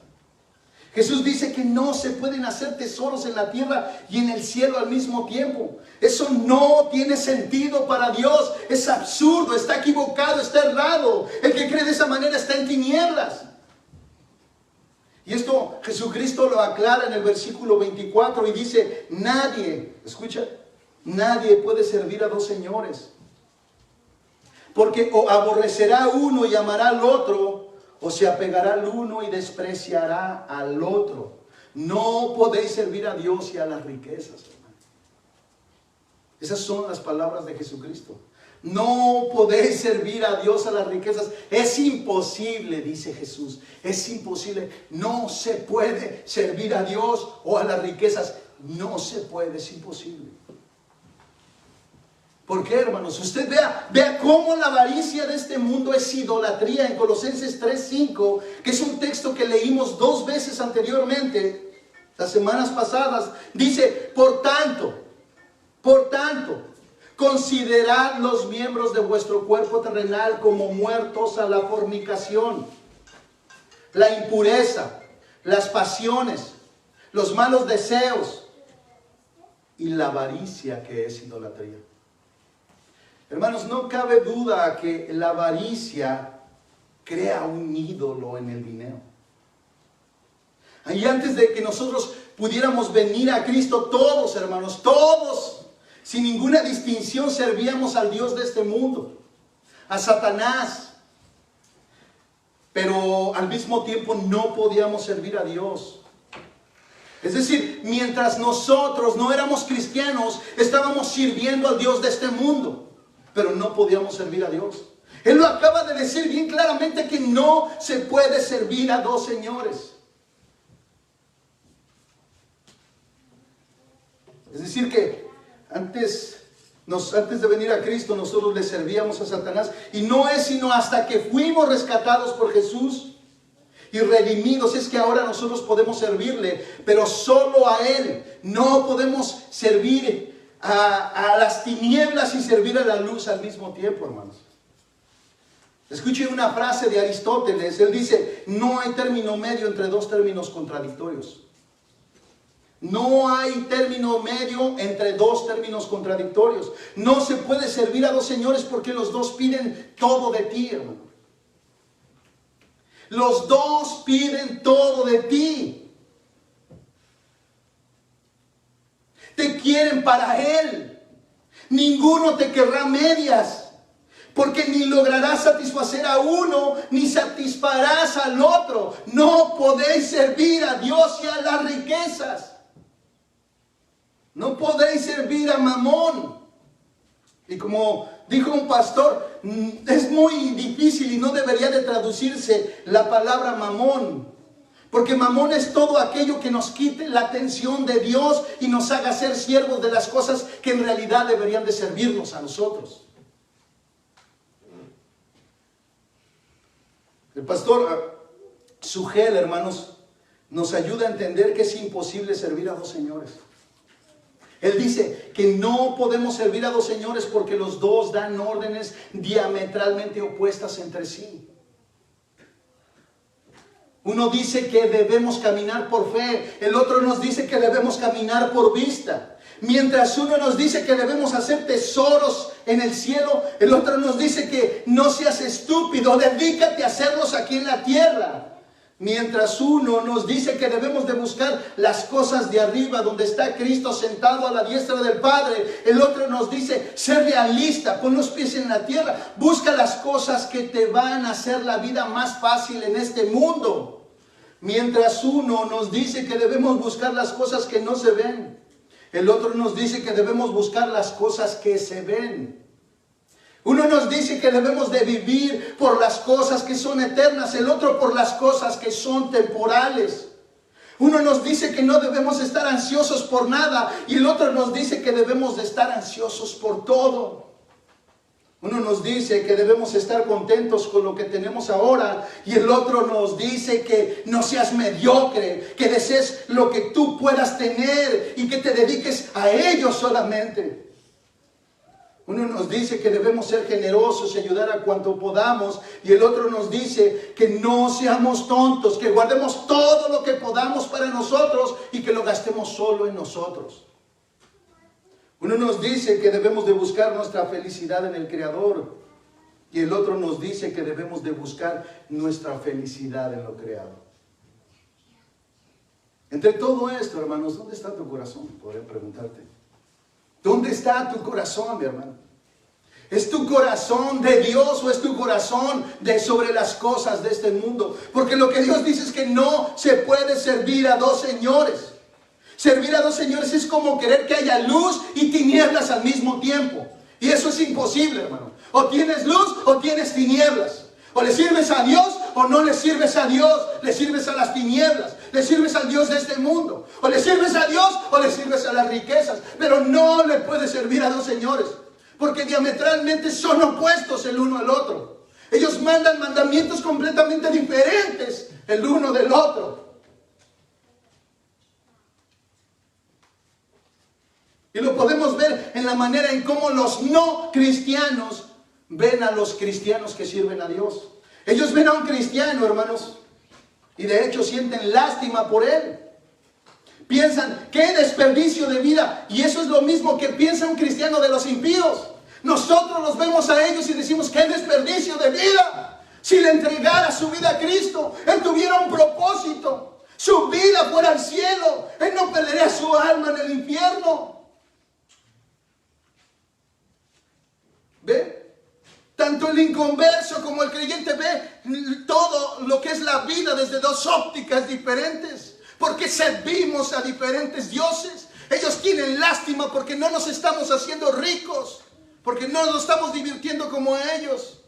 Jesús dice que no se pueden hacer tesoros en la tierra y en el cielo al mismo tiempo. Eso no tiene sentido para Dios. Es absurdo, está equivocado, está errado. El que cree de esa manera está en tinieblas. Y esto Jesucristo lo aclara en el versículo 24 y dice: nadie, escucha, nadie puede servir a 2 señores. Porque o aborrecerá a uno y amará al otro, o se apegará al uno y despreciará al otro. No podéis servir a Dios y a las riquezas, hermano. Esas son las palabras de Jesucristo. No podéis servir a Dios a las riquezas. Es imposible, dice Jesús. Es imposible. No se puede servir a Dios o a las riquezas. No se puede, es imposible. ¿Por qué, hermanos? Usted vea cómo la avaricia de este mundo es idolatría. En Colosenses 3:5, que es un texto que leímos 2 veces anteriormente, las semanas pasadas, dice: por tanto, considerad los miembros de vuestro cuerpo terrenal como muertos a la fornicación, la impureza, las pasiones, los malos deseos y la avaricia, que es idolatría. Hermanos, no cabe duda que la avaricia crea un ídolo en el dinero. Y antes de que nosotros pudiéramos venir a Cristo, todos, hermanos, todos, sin ninguna distinción, servíamos al Dios de este mundo, a Satanás. Pero al mismo tiempo no podíamos servir a Dios. Es decir, mientras nosotros no éramos cristianos, estábamos sirviendo al Dios de este mundo, pero no podíamos servir a Dios. Él lo acaba de decir bien claramente, que no se puede servir a dos señores. Es decir que antes de venir a Cristo, nosotros le servíamos a Satanás. Y no es sino hasta que fuimos rescatados por Jesús y redimidos, es que ahora nosotros podemos servirle, pero solo a Él. No podemos servir a las tinieblas y servir a la luz al mismo tiempo, hermanos. Escuche una frase de Aristóteles. Él dice: no hay término medio entre dos términos contradictorios. No hay término medio entre dos términos contradictorios. No se puede servir a dos señores porque los dos piden todo de ti, hermano. Los dos piden todo de ti. Te quieren para Él. Ninguno te querrá medias, porque ni lograrás satisfacer a uno, ni satisfarás al otro. No podéis servir a Dios y a las riquezas. No podéis servir a Mamón. Y como dijo un pastor, es muy difícil y no debería de traducirse la palabra mamón, porque mamón es todo aquello que nos quite la atención de Dios y nos haga ser siervos de las cosas que en realidad deberían de servirnos a nosotros. El pastor Sugel, hermanos, nos ayuda a entender que es imposible servir a dos señores. Él dice que no podemos servir a dos señores porque los dos dan órdenes diametralmente opuestas entre sí. Uno dice que debemos caminar por fe, el otro nos dice que debemos caminar por vista. Mientras uno nos dice que debemos hacer tesoros en el cielo, el otro nos dice que no seas estúpido, dedícate a hacerlos aquí en la tierra. Mientras uno nos dice que debemos de buscar las cosas de arriba, donde está Cristo sentado a la diestra del Padre, el otro nos dice: sé realista, pon los pies en la tierra, busca las cosas que te van a hacer la vida más fácil en este mundo. Mientras uno nos dice que debemos buscar las cosas que no se ven, el otro nos dice que debemos buscar las cosas que se ven. Uno nos dice que debemos de vivir por las cosas que son eternas, el otro por las cosas que son temporales. Uno nos dice que no debemos estar ansiosos por nada y el otro nos dice que debemos de estar ansiosos por todo. Uno nos dice que debemos estar contentos con lo que tenemos ahora y el otro nos dice que no seas mediocre, que desees lo que tú puedas tener y que te dediques a ello solamente. Uno nos dice que debemos ser generosos y ayudar a cuanto podamos, y el otro nos dice que no seamos tontos, que guardemos todo lo que podamos para nosotros y que lo gastemos solo en nosotros. Uno nos dice que debemos de buscar nuestra felicidad en el Creador, y el otro nos dice que debemos de buscar nuestra felicidad en lo creado. Entre todo esto, hermanos, ¿dónde está tu corazón? Podría preguntarte. ¿Dónde está tu corazón, mi hermano? ¿Es tu corazón de Dios o es tu corazón de sobre las cosas de este mundo? Porque lo que Dios dice es que no se puede servir a dos señores. Servir a dos señores es como querer que haya luz y tinieblas al mismo tiempo. Y eso es imposible, hermano. O tienes luz o tienes tinieblas. O le sirves a Dios o no le sirves a Dios. Le sirves a las tinieblas. Le sirves al Dios de este mundo. O le sirves a Dios o le sirves a las riquezas. Pero no le puedes servir a dos señores, porque diametralmente son opuestos el uno al otro. Ellos mandan mandamientos completamente diferentes el uno del otro. Y lo podemos ver en la manera en cómo los no cristianos ven a los cristianos que sirven a Dios. Ellos ven a un cristiano, hermanos, y de hecho sienten lástima por él. Piensan, qué desperdicio de vida. Y eso es lo mismo que piensa un cristiano de los impíos. Nosotros los vemos a ellos y decimos, qué desperdicio de vida. Si le entregara su vida a Cristo, él tuviera un propósito, su vida fuera al cielo, él no perdería su alma en el infierno. ¿Ve? Tanto el inconverso como el creyente ve todo lo que es la vida desde dos ópticas diferentes, porque servimos a diferentes dioses. Ellos tienen lástima porque no nos estamos haciendo ricos, porque no nos estamos divirtiendo como ellos.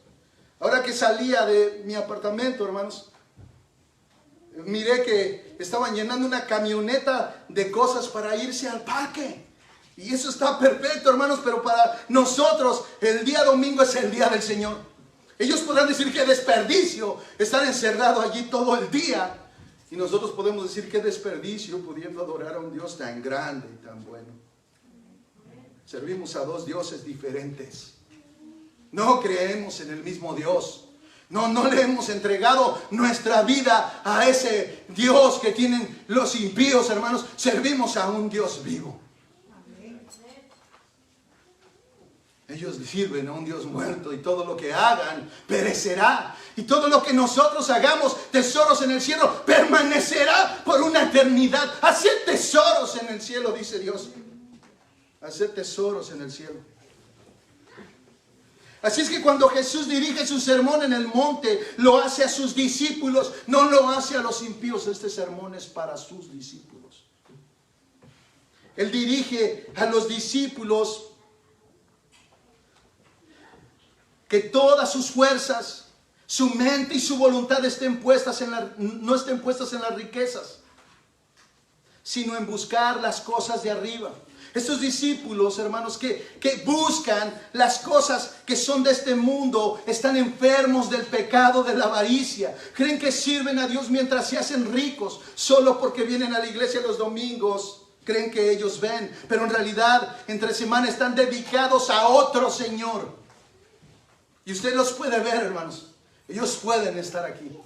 Ahora que salía de mi apartamento, hermanos, miré que estaban llenando una camioneta de cosas para irse al parque. Y eso está perfecto, hermanos, pero para nosotros el día domingo es el día del Señor. Ellos podrán decir que desperdicio estar encerrado allí todo el día. Y nosotros podemos decir que desperdicio pudiendo adorar a un Dios tan grande y tan bueno. Servimos a dos dioses diferentes. No creemos en el mismo Dios. No le hemos entregado nuestra vida a ese Dios que tienen los impíos, hermanos. Servimos a un Dios vivo. Ellos sirven a un Dios muerto y todo lo que hagan perecerá. Y todo lo que nosotros hagamos, tesoros en el cielo, permanecerá por una eternidad. Hacer tesoros en el cielo, dice Dios. Hacer tesoros en el cielo. Así es que cuando Jesús dirige su sermón en el monte, lo hace a sus discípulos, no lo hace a los impíos. Este sermón es para sus discípulos. Él dirige a los discípulos que todas sus fuerzas, su mente y su voluntad no estén puestas en las riquezas, sino en buscar las cosas de arriba. Estos discípulos, hermanos, que buscan las cosas que son de este mundo, están enfermos del pecado, de la avaricia. Creen que sirven a Dios mientras se hacen ricos, solo porque vienen a la iglesia los domingos. Creen que ellos ven, pero en realidad entre semana están dedicados a otro Señor. Y usted los puede ver, hermanos. Ellos pueden estar aquí,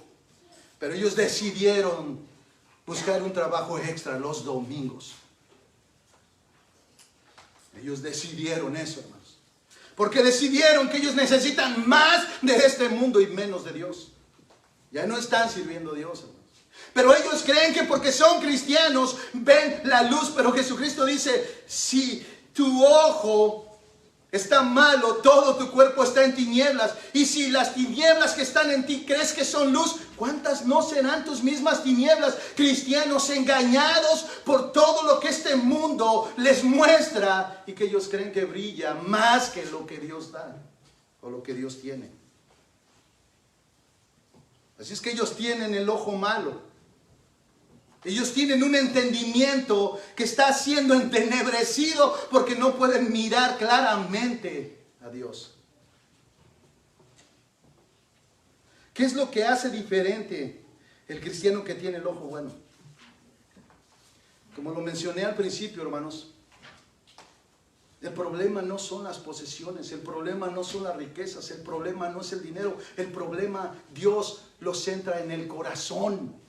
pero ellos decidieron buscar un trabajo extra los domingos. Ellos decidieron eso, hermanos, porque decidieron que ellos necesitan más de este mundo y menos de Dios. Ya no están sirviendo a Dios, hermanos. Pero ellos creen que porque son cristianos ven la luz. Pero Jesucristo dice, si tu ojo está malo, todo tu cuerpo está en tinieblas. Y si las tinieblas que están en ti crees que son luz, ¿cuántas no serán tus mismas tinieblas? Cristianos engañados por todo lo que este mundo les muestra y que ellos creen que brilla más que lo que Dios da o lo que Dios tiene. Así es que ellos tienen el ojo malo. Ellos tienen un entendimiento que está siendo entenebrecido porque no pueden mirar claramente a Dios. ¿Qué es lo que hace diferente el cristiano que tiene el ojo bueno? Como lo mencioné al principio, hermanos, el problema no son las posesiones, el problema no son las riquezas, el problema no es el dinero, el problema Dios lo centra en el corazón.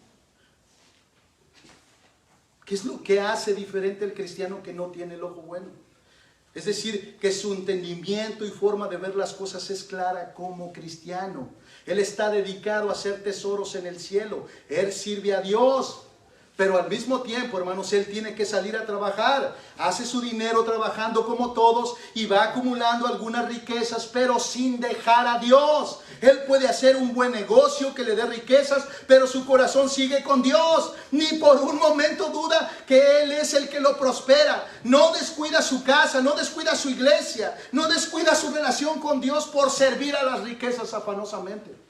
¿Qué es lo que hace diferente el cristiano que no tiene el ojo bueno? Es decir, que su entendimiento y forma de ver las cosas es clara como cristiano. Él está dedicado a hacer tesoros en el cielo. Él sirve a Dios. Pero al mismo tiempo, hermanos, él tiene que salir a trabajar. Hace su dinero trabajando como todos y va acumulando algunas riquezas, pero sin dejar a Dios. Él puede hacer un buen negocio que le dé riquezas, pero su corazón sigue con Dios. Ni por un momento duda que Él es el que lo prospera. No descuida su casa, no descuida su iglesia, no descuida su relación con Dios por servir a las riquezas afanosamente.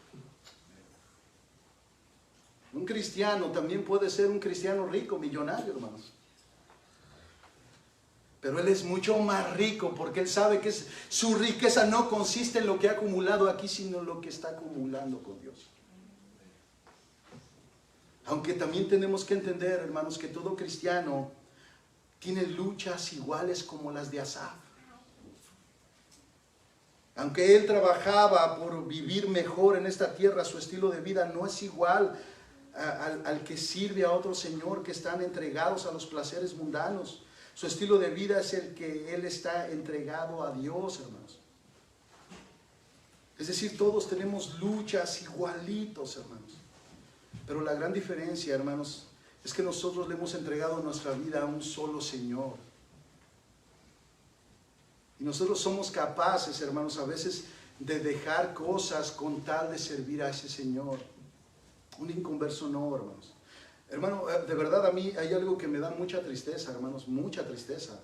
Un cristiano también puede ser un cristiano rico, millonario, hermanos. Pero él es mucho más rico porque él sabe que su riqueza no consiste en lo que ha acumulado aquí, sino en lo que está acumulando con Dios. Aunque también tenemos que entender, hermanos, que todo cristiano tiene luchas iguales como las de Asaf. Aunque él trabajaba por vivir mejor en esta tierra, su estilo de vida no es igual al que sirve a otro Señor, que están entregados a los placeres mundanos. Su estilo de vida es el que él está entregado a Dios, hermanos. Es decir, todos tenemos luchas igualitos, hermanos. Pero la gran diferencia, hermanos, es que nosotros le hemos entregado nuestra vida a un solo Señor. Y nosotros somos capaces, hermanos, a veces de dejar cosas con tal de servir a ese Señor. Un inconverso no, hermanos. Hermano, de verdad a mí hay algo que me da mucha tristeza, hermanos, mucha tristeza.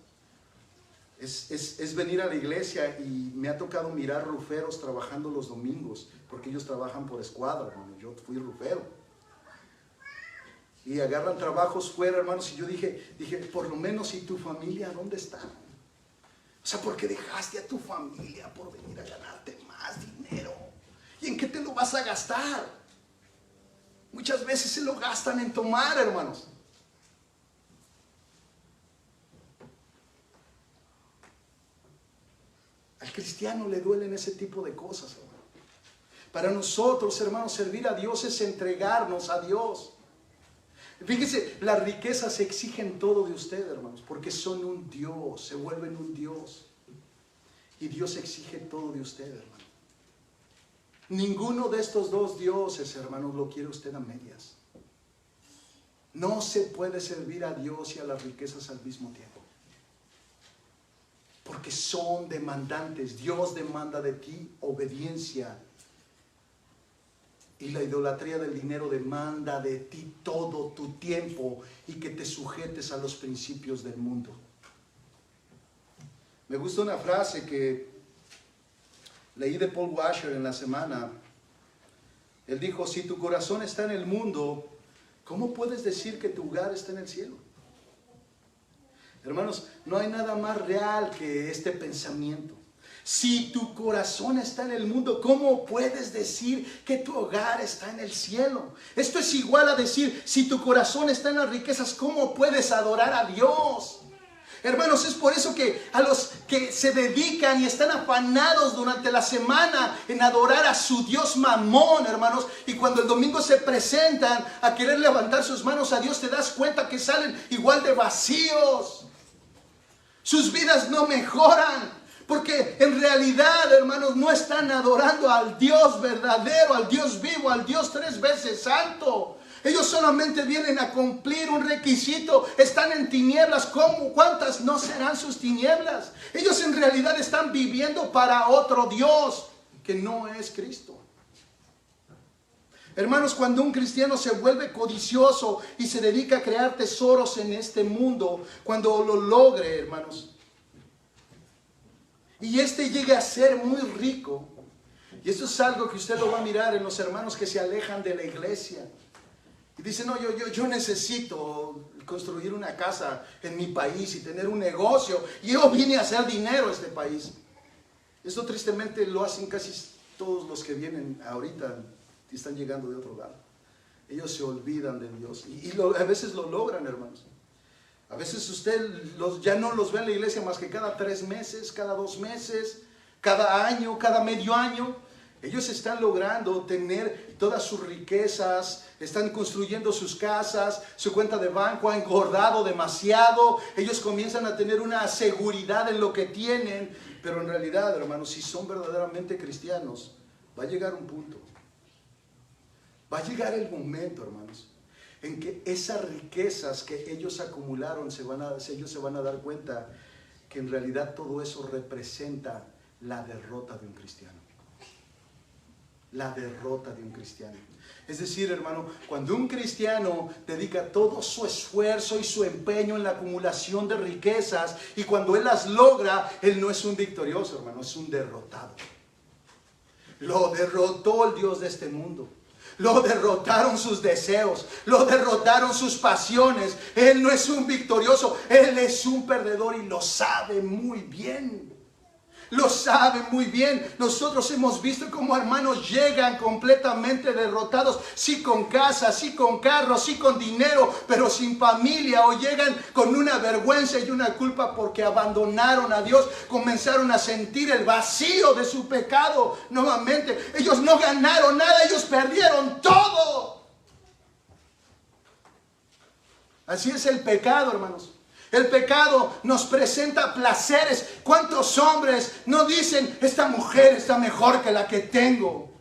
Es venir a la iglesia y me ha tocado mirar ruferos trabajando los domingos, porque ellos trabajan por escuadra, hermano. Yo fui rufero. Y agarran trabajos fuera, hermanos, y yo dije, por lo menos, ¿y tu familia dónde está? O sea, ¿por qué dejaste a tu familia por venir a ganarte más dinero? ¿Y en qué te lo vas a gastar? Muchas veces se lo gastan en tomar, hermanos. Al cristiano le duelen ese tipo de cosas, hermano. Para nosotros, hermanos, servir a Dios es entregarnos a Dios. Fíjese, las riquezas exigen todo de usted, hermanos, porque son un Dios, se vuelven un Dios. Y Dios exige todo de usted, hermano. Ninguno de estos dos dioses, hermanos, lo quiere usted a medias. No se puede servir a Dios y a las riquezas al mismo tiempo. Porque son demandantes. Dios demanda de ti obediencia. Y la idolatría del dinero demanda de ti todo tu tiempo y que te sujetes a los principios del mundo. Me gusta una frase que leí de Paul Washer en la semana. Él dijo, si tu corazón está en el mundo, ¿cómo puedes decir que tu hogar está en el cielo? Hermanos, no hay nada más real que este pensamiento. Si tu corazón está en el mundo, ¿cómo puedes decir que tu hogar está en el cielo? Esto es igual a decir, si tu corazón está en las riquezas, ¿cómo puedes adorar a Dios? Hermanos, es por eso que a los que se dedican y están afanados durante la semana en adorar a su Dios Mamón, hermanos, y cuando el domingo se presentan a querer levantar sus manos a Dios, te das cuenta que salen igual de vacíos. Sus vidas no mejoran, porque en realidad, hermanos, no están adorando al Dios verdadero, al Dios vivo, al Dios 3 veces santo. Ellos solamente vienen a cumplir un requisito. Están en tinieblas. ¿Cómo? ¿Cuántas no serán sus tinieblas? Ellos en realidad están viviendo para otro Dios que no es Cristo. Hermanos, cuando un cristiano se vuelve codicioso y se dedica a crear tesoros en este mundo, cuando lo logre, hermanos, y este llegue a ser muy rico, y esto es algo que usted lo va a mirar en los hermanos que se alejan de la iglesia, y dicen, no, yo necesito construir una casa en mi país y tener un negocio, y yo vine a hacer dinero a este país. Esto tristemente lo hacen casi todos los que vienen ahorita y están llegando de otro lado. Ellos se olvidan de Dios a veces lo logran, hermanos. A veces usted ya no los ve en la iglesia más que cada 3 meses, cada 2 meses, cada año, cada medio año. Ellos están logrando tener todas sus riquezas, están construyendo sus casas, su cuenta de banco ha engordado demasiado. Ellos comienzan a tener una seguridad en lo que tienen, pero en realidad, hermanos, si son verdaderamente cristianos, va a llegar un punto. Va a llegar el momento, hermanos, en que esas riquezas que ellos acumularon, ellos se van a dar cuenta que en realidad todo eso representa la derrota de un cristiano. La derrota de un cristiano. Es decir, hermano, cuando un cristiano dedica todo su esfuerzo y su empeño en la acumulación de riquezas, y cuando él las logra, él no es un victorioso, hermano, es un derrotado. Lo derrotó el Dios de este mundo. Lo derrotaron sus deseos, lo derrotaron sus pasiones. Él no es un victorioso, él es un perdedor y lo sabe muy bien. Lo sabe muy bien. Nosotros hemos visto cómo hermanos llegan completamente derrotados, sí con casa, sí con carro, sí con dinero, pero sin familia, o llegan con una vergüenza y una culpa porque abandonaron a Dios, comenzaron a sentir el vacío de su pecado nuevamente. Ellos no ganaron nada, ellos perdieron todo. Así es el pecado, hermanos. El pecado nos presenta placeres. ¿Cuántos hombres no dicen, esta mujer está mejor que la que tengo?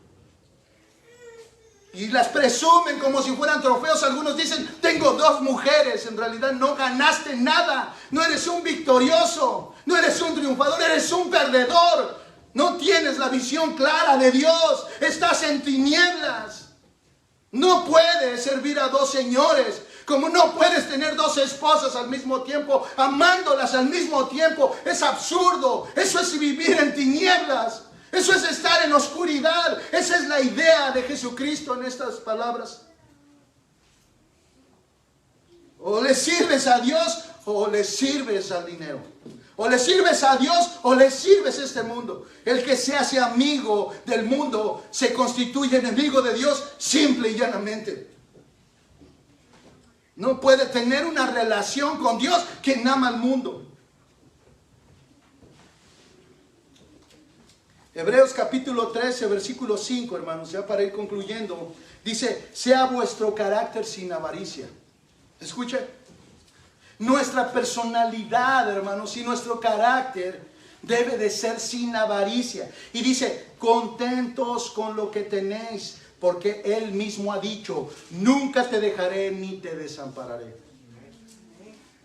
Y las presumen como si fueran trofeos. Algunos dicen, tengo 2 mujeres. En realidad no ganaste nada. No eres un victorioso. No eres un triunfador. Eres un perdedor. No tienes la visión clara de Dios. Estás en tinieblas. No puedes servir a 2 señores. Como no puedes tener 2 esposas al mismo tiempo, amándolas al mismo tiempo. Es absurdo. Eso es vivir en tinieblas. Eso es estar en oscuridad. Esa es la idea de Jesucristo en estas palabras. O le sirves a Dios o le sirves al dinero. O le sirves a Dios o le sirves a este mundo. El que se hace amigo del mundo se constituye enemigo de Dios simple y llanamente. No puede tener una relación con Dios quien ama al mundo. Hebreos capítulo 13, versículo 5, hermanos, ya para ir concluyendo, dice, sea vuestro carácter sin avaricia. Escuche, nuestra personalidad, hermanos, y nuestro carácter debe de ser sin avaricia. Y dice, contentos con lo que tenéis, porque Él mismo ha dicho, nunca te dejaré ni te desampararé.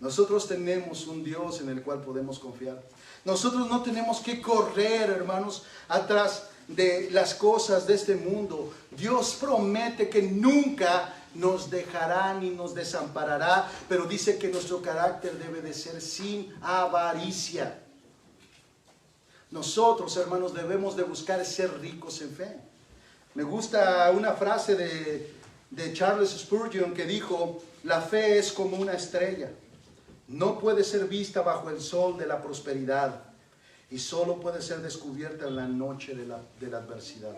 Nosotros tenemos un Dios en el cual podemos confiar. Nosotros no tenemos que correr, hermanos, atrás de las cosas de este mundo. Dios promete que nunca nos dejará ni nos desamparará, pero dice que nuestro carácter debe de ser sin avaricia. Nosotros, hermanos, debemos de buscar ser ricos en fe. Me gusta una frase de Charles Spurgeon que dijo, la fe es como una estrella. No puede ser vista bajo el sol de la prosperidad y solo puede ser descubierta en la noche de la adversidad.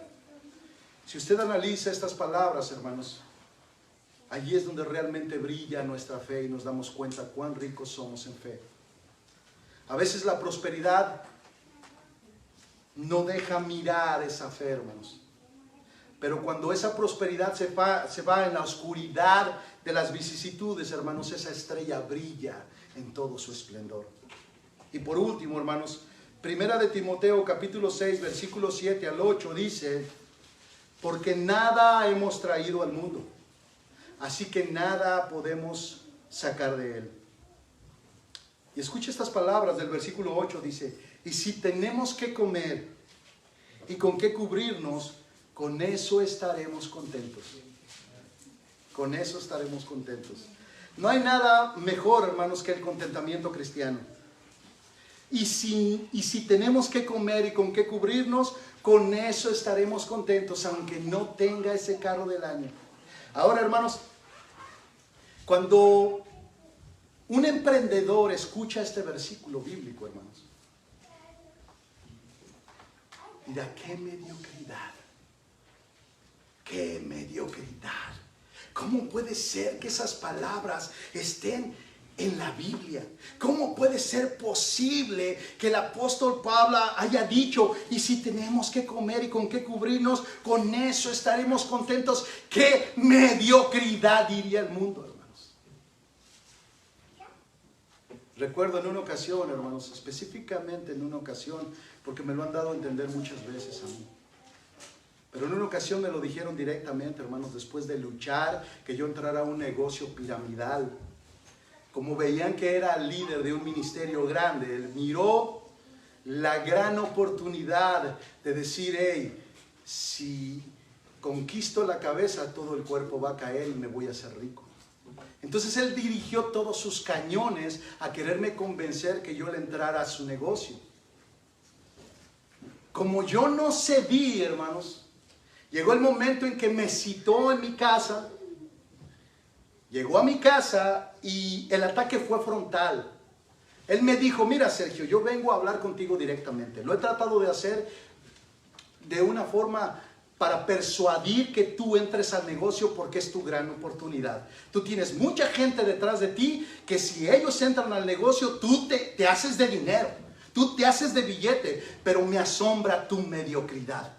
Si usted analiza estas palabras, hermanos, allí es donde realmente brilla nuestra fe y nos damos cuenta cuán ricos somos en fe. A veces la prosperidad no deja mirar esa fe, hermanos. Pero cuando esa prosperidad se va en la oscuridad de las vicisitudes, hermanos, esa estrella brilla en todo su esplendor. Y por último, hermanos, Primera de Timoteo capítulo 6, versículos 7 al 8 dice, porque nada hemos traído al mundo, así que nada podemos sacar de él. Y escucha estas palabras del versículo 8, dice, y si tenemos que comer y con qué cubrirnos, con eso estaremos contentos. Con eso estaremos contentos. No hay nada mejor, hermanos, que el contentamiento cristiano. Y si tenemos que comer y con qué cubrirnos, con eso estaremos contentos, aunque no tenga ese carro del año. Ahora, hermanos, cuando un emprendedor escucha este versículo bíblico, hermanos, dirá, ¡qué mediocridad! ¡Qué mediocridad! ¿Cómo puede ser que esas palabras estén en la Biblia? ¿Cómo puede ser posible que el apóstol Pablo haya dicho, y si tenemos que comer y con qué cubrirnos, con eso estaremos contentos? ¡Qué mediocridad! Diría el mundo, hermanos. Recuerdo en una ocasión, hermanos, específicamente en una ocasión, porque me lo han dado a entender muchas veces a mí. Pero en una ocasión me lo dijeron directamente, hermanos, después de luchar, que yo entrara a un negocio piramidal. Como veían que era líder de un ministerio grande, él miró la gran oportunidad de decir, hey, si conquisto la cabeza, todo el cuerpo va a caer y me voy a hacer rico. Entonces él dirigió todos sus cañones a quererme convencer que yo le entrara a su negocio. Como yo no cedí, hermanos, llegó el momento en que me citó en mi casa. Llegó a mi casa y el ataque fue frontal. Él me dijo, mira Sergio, yo vengo a hablar contigo directamente. Lo he tratado de hacer de una forma para persuadir que tú entres al negocio porque es tu gran oportunidad. Tú tienes mucha gente detrás de ti que si ellos entran al negocio, tú te haces de dinero. Tú te haces de billete, pero me asombra tu mediocridad.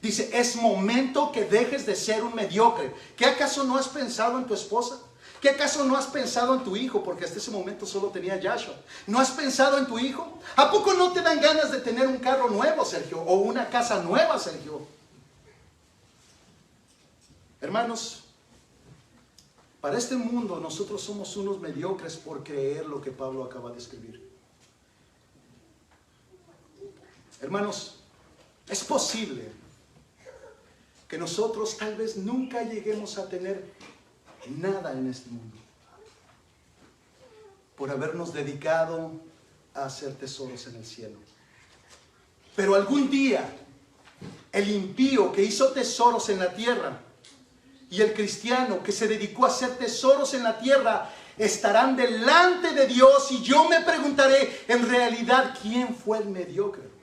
Dice, es momento que dejes de ser un mediocre. ¿Qué acaso no has pensado en tu esposa? ¿Qué acaso no has pensado en tu hijo? Porque hasta ese momento solo tenía Yahshua. ¿No has pensado en tu hijo? ¿A poco no te dan ganas de tener un carro nuevo, Sergio? O una casa nueva, Sergio. Hermanos, para este mundo nosotros somos unos mediocres por creer lo que Pablo acaba de escribir. Hermanos, es posible que nosotros tal vez nunca lleguemos a tener nada en este mundo por habernos dedicado a hacer tesoros en el cielo. Pero algún día el impío que hizo tesoros en la tierra y el cristiano que se dedicó a hacer tesoros en la tierra estarán delante de Dios, y yo me preguntaré, en realidad, ¿quién fue el mediocre?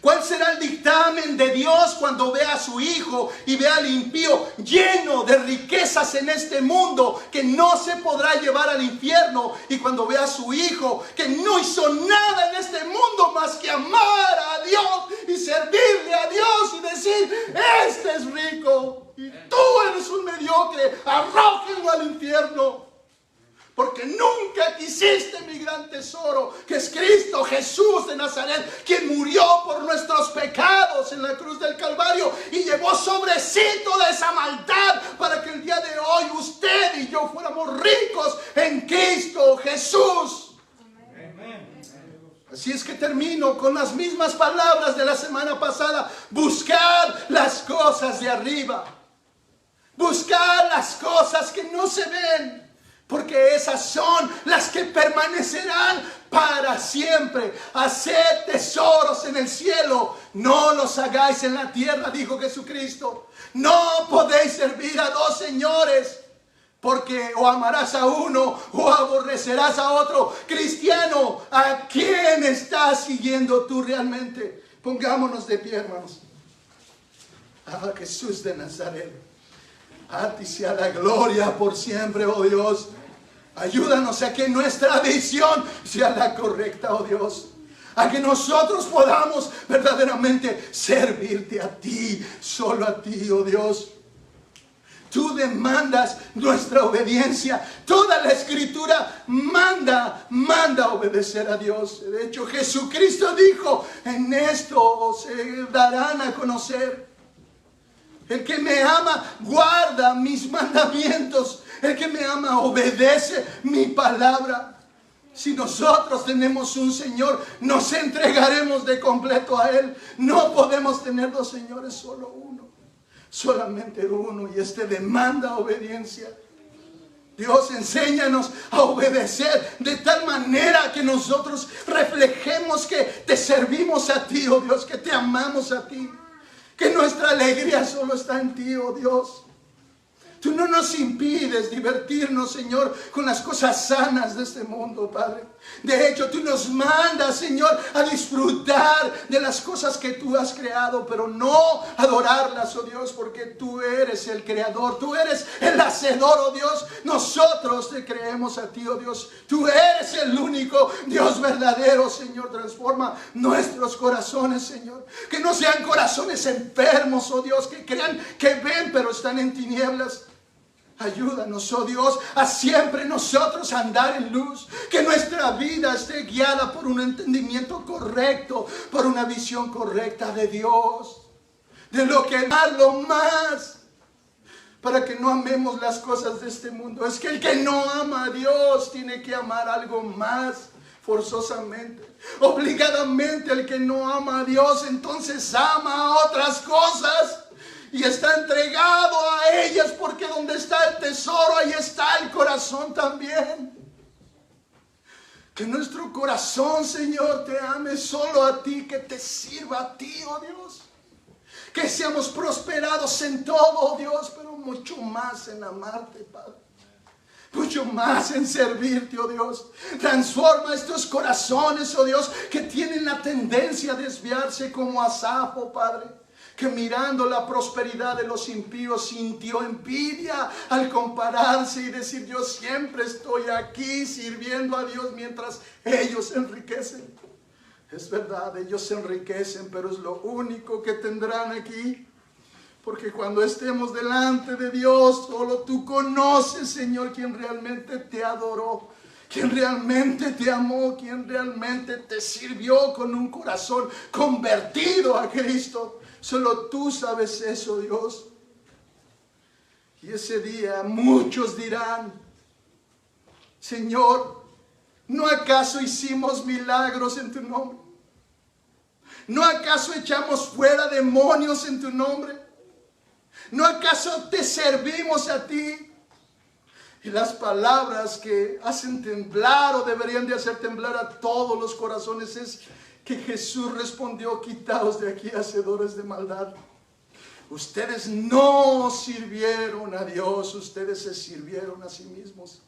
¿Cuál será el dictamen de Dios cuando vea a su hijo y vea al impío lleno de riquezas en este mundo que no se podrá llevar al infierno? Y cuando vea a su hijo que no hizo nada en este mundo más que amar a Dios y servirle a Dios y decir, este es rico y tú eres un mediocre, arrójenlo al infierno. Porque nunca quisiste mi gran tesoro, que es Cristo Jesús de Nazaret, quien murió por nuestros pecados en la cruz del Calvario y llevó sobre sí toda esa maldad para que el día de hoy usted y yo fuéramos ricos en Cristo Jesús. Así es que termino con las mismas palabras de la semana pasada. Buscar las cosas de arriba. Buscar las cosas que no se ven. Porque esas son las que permanecerán para siempre. Haced tesoros en el cielo, no los hagáis en la tierra, dijo Jesucristo. No podéis servir a dos señores, porque o amarás a uno o aborrecerás a otro. Cristiano, ¿a quién estás siguiendo tú realmente? Pongámonos de pie, hermanos. A Jesús de Nazaret. A ti sea la gloria por siempre, oh Dios. Ayúdanos a que nuestra visión sea la correcta, oh Dios. A que nosotros podamos verdaderamente servirte a ti, solo a ti, oh Dios. Tú demandas nuestra obediencia. Toda la Escritura manda obedecer a Dios. De hecho, Jesucristo dijo, en esto se darán a conocer. El que me ama guarda mis mandamientos. El que me ama obedece mi palabra. Si nosotros tenemos un Señor, nos entregaremos de completo a Él. No podemos tener dos señores, solo uno. Solamente uno, y este demanda obediencia. Dios, enséñanos a obedecer de tal manera que nosotros reflejemos que te servimos a ti, oh Dios, que te amamos a ti. Que nuestra alegría solo está en ti, oh Dios. Tú no nos impides divertirnos, Señor, con las cosas sanas de este mundo, Padre. De hecho, tú nos mandas, Señor, a disfrutar de las cosas que tú has creado, pero no adorarlas, oh Dios, porque tú eres el creador, tú eres el hacedor, oh Dios. Nosotros te creemos a ti, oh Dios. Tú eres el único Dios verdadero, Señor. Transforma nuestros corazones, Señor. Que no sean corazones enfermos, oh Dios, que crean que ven, pero están en tinieblas. Ayúdanos, oh Dios, a siempre nosotros andar en luz. Que nuestra vida esté guiada por un entendimiento correcto, por una visión correcta de Dios. De lo que amarlo más, para que no amemos las cosas de este mundo. Es que el que no ama a Dios tiene que amar algo más, forzosamente. Obligadamente el que no ama a Dios entonces ama a otras cosas. Y está entregado a ellas, porque donde está el tesoro, ahí está el corazón también. Que nuestro corazón, Señor, te ame solo a ti, que te sirva a ti, oh Dios. Que seamos prosperados en todo, oh Dios, pero mucho más en amarte, Padre. Mucho más en servirte, oh Dios. Transforma estos corazones, oh Dios, que tienen la tendencia a desviarse como Asaf, oh Padre. Que mirando la prosperidad de los impíos sintió envidia al compararse y decir, yo siempre estoy aquí sirviendo a Dios mientras ellos se enriquecen. Es verdad, ellos se enriquecen, pero es lo único que tendrán aquí. Porque cuando estemos delante de Dios, solo tú conoces, Señor, quien realmente te adoró, quien realmente te amó, quien realmente te sirvió con un corazón convertido a Cristo. Solo tú sabes eso, Dios. Y ese día muchos dirán: Señor, ¿no acaso hicimos milagros en tu nombre? ¿No acaso echamos fuera demonios en tu nombre? ¿No acaso te servimos a ti? Y las palabras que hacen temblar o deberían de hacer temblar a todos los corazones es que Jesús respondió: quitaos de aquí, hacedores de maldad. Ustedes no sirvieron a Dios, ustedes se sirvieron a sí mismos.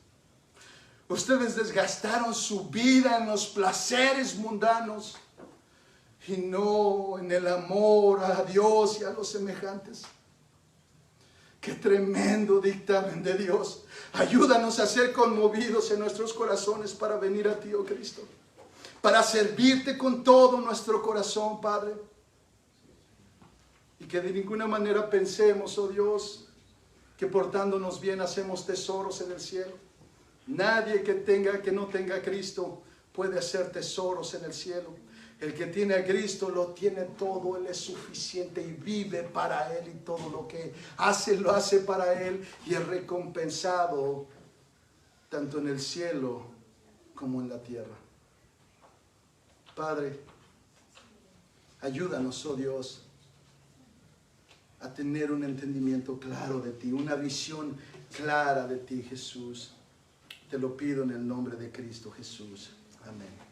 Ustedes desgastaron su vida en los placeres mundanos y no en el amor a Dios y a los semejantes. Qué tremendo dictamen de Dios. Ayúdanos a ser conmovidos en nuestros corazones para venir a ti, oh Cristo, para servirte con todo nuestro corazón, Padre. Y que de ninguna manera pensemos, oh Dios, que portándonos bien hacemos tesoros en el cielo. Nadie que no tenga a Cristo puede hacer tesoros en el cielo. El que tiene a Cristo lo tiene todo, Él es suficiente y vive para Él, y todo lo que hace lo hace para Él, y es recompensado tanto en el cielo como en la tierra. Padre, ayúdanos, oh Dios, a tener un entendimiento claro de ti, una visión clara de ti, Jesús. Te lo pido en el nombre de Cristo Jesús. Amén.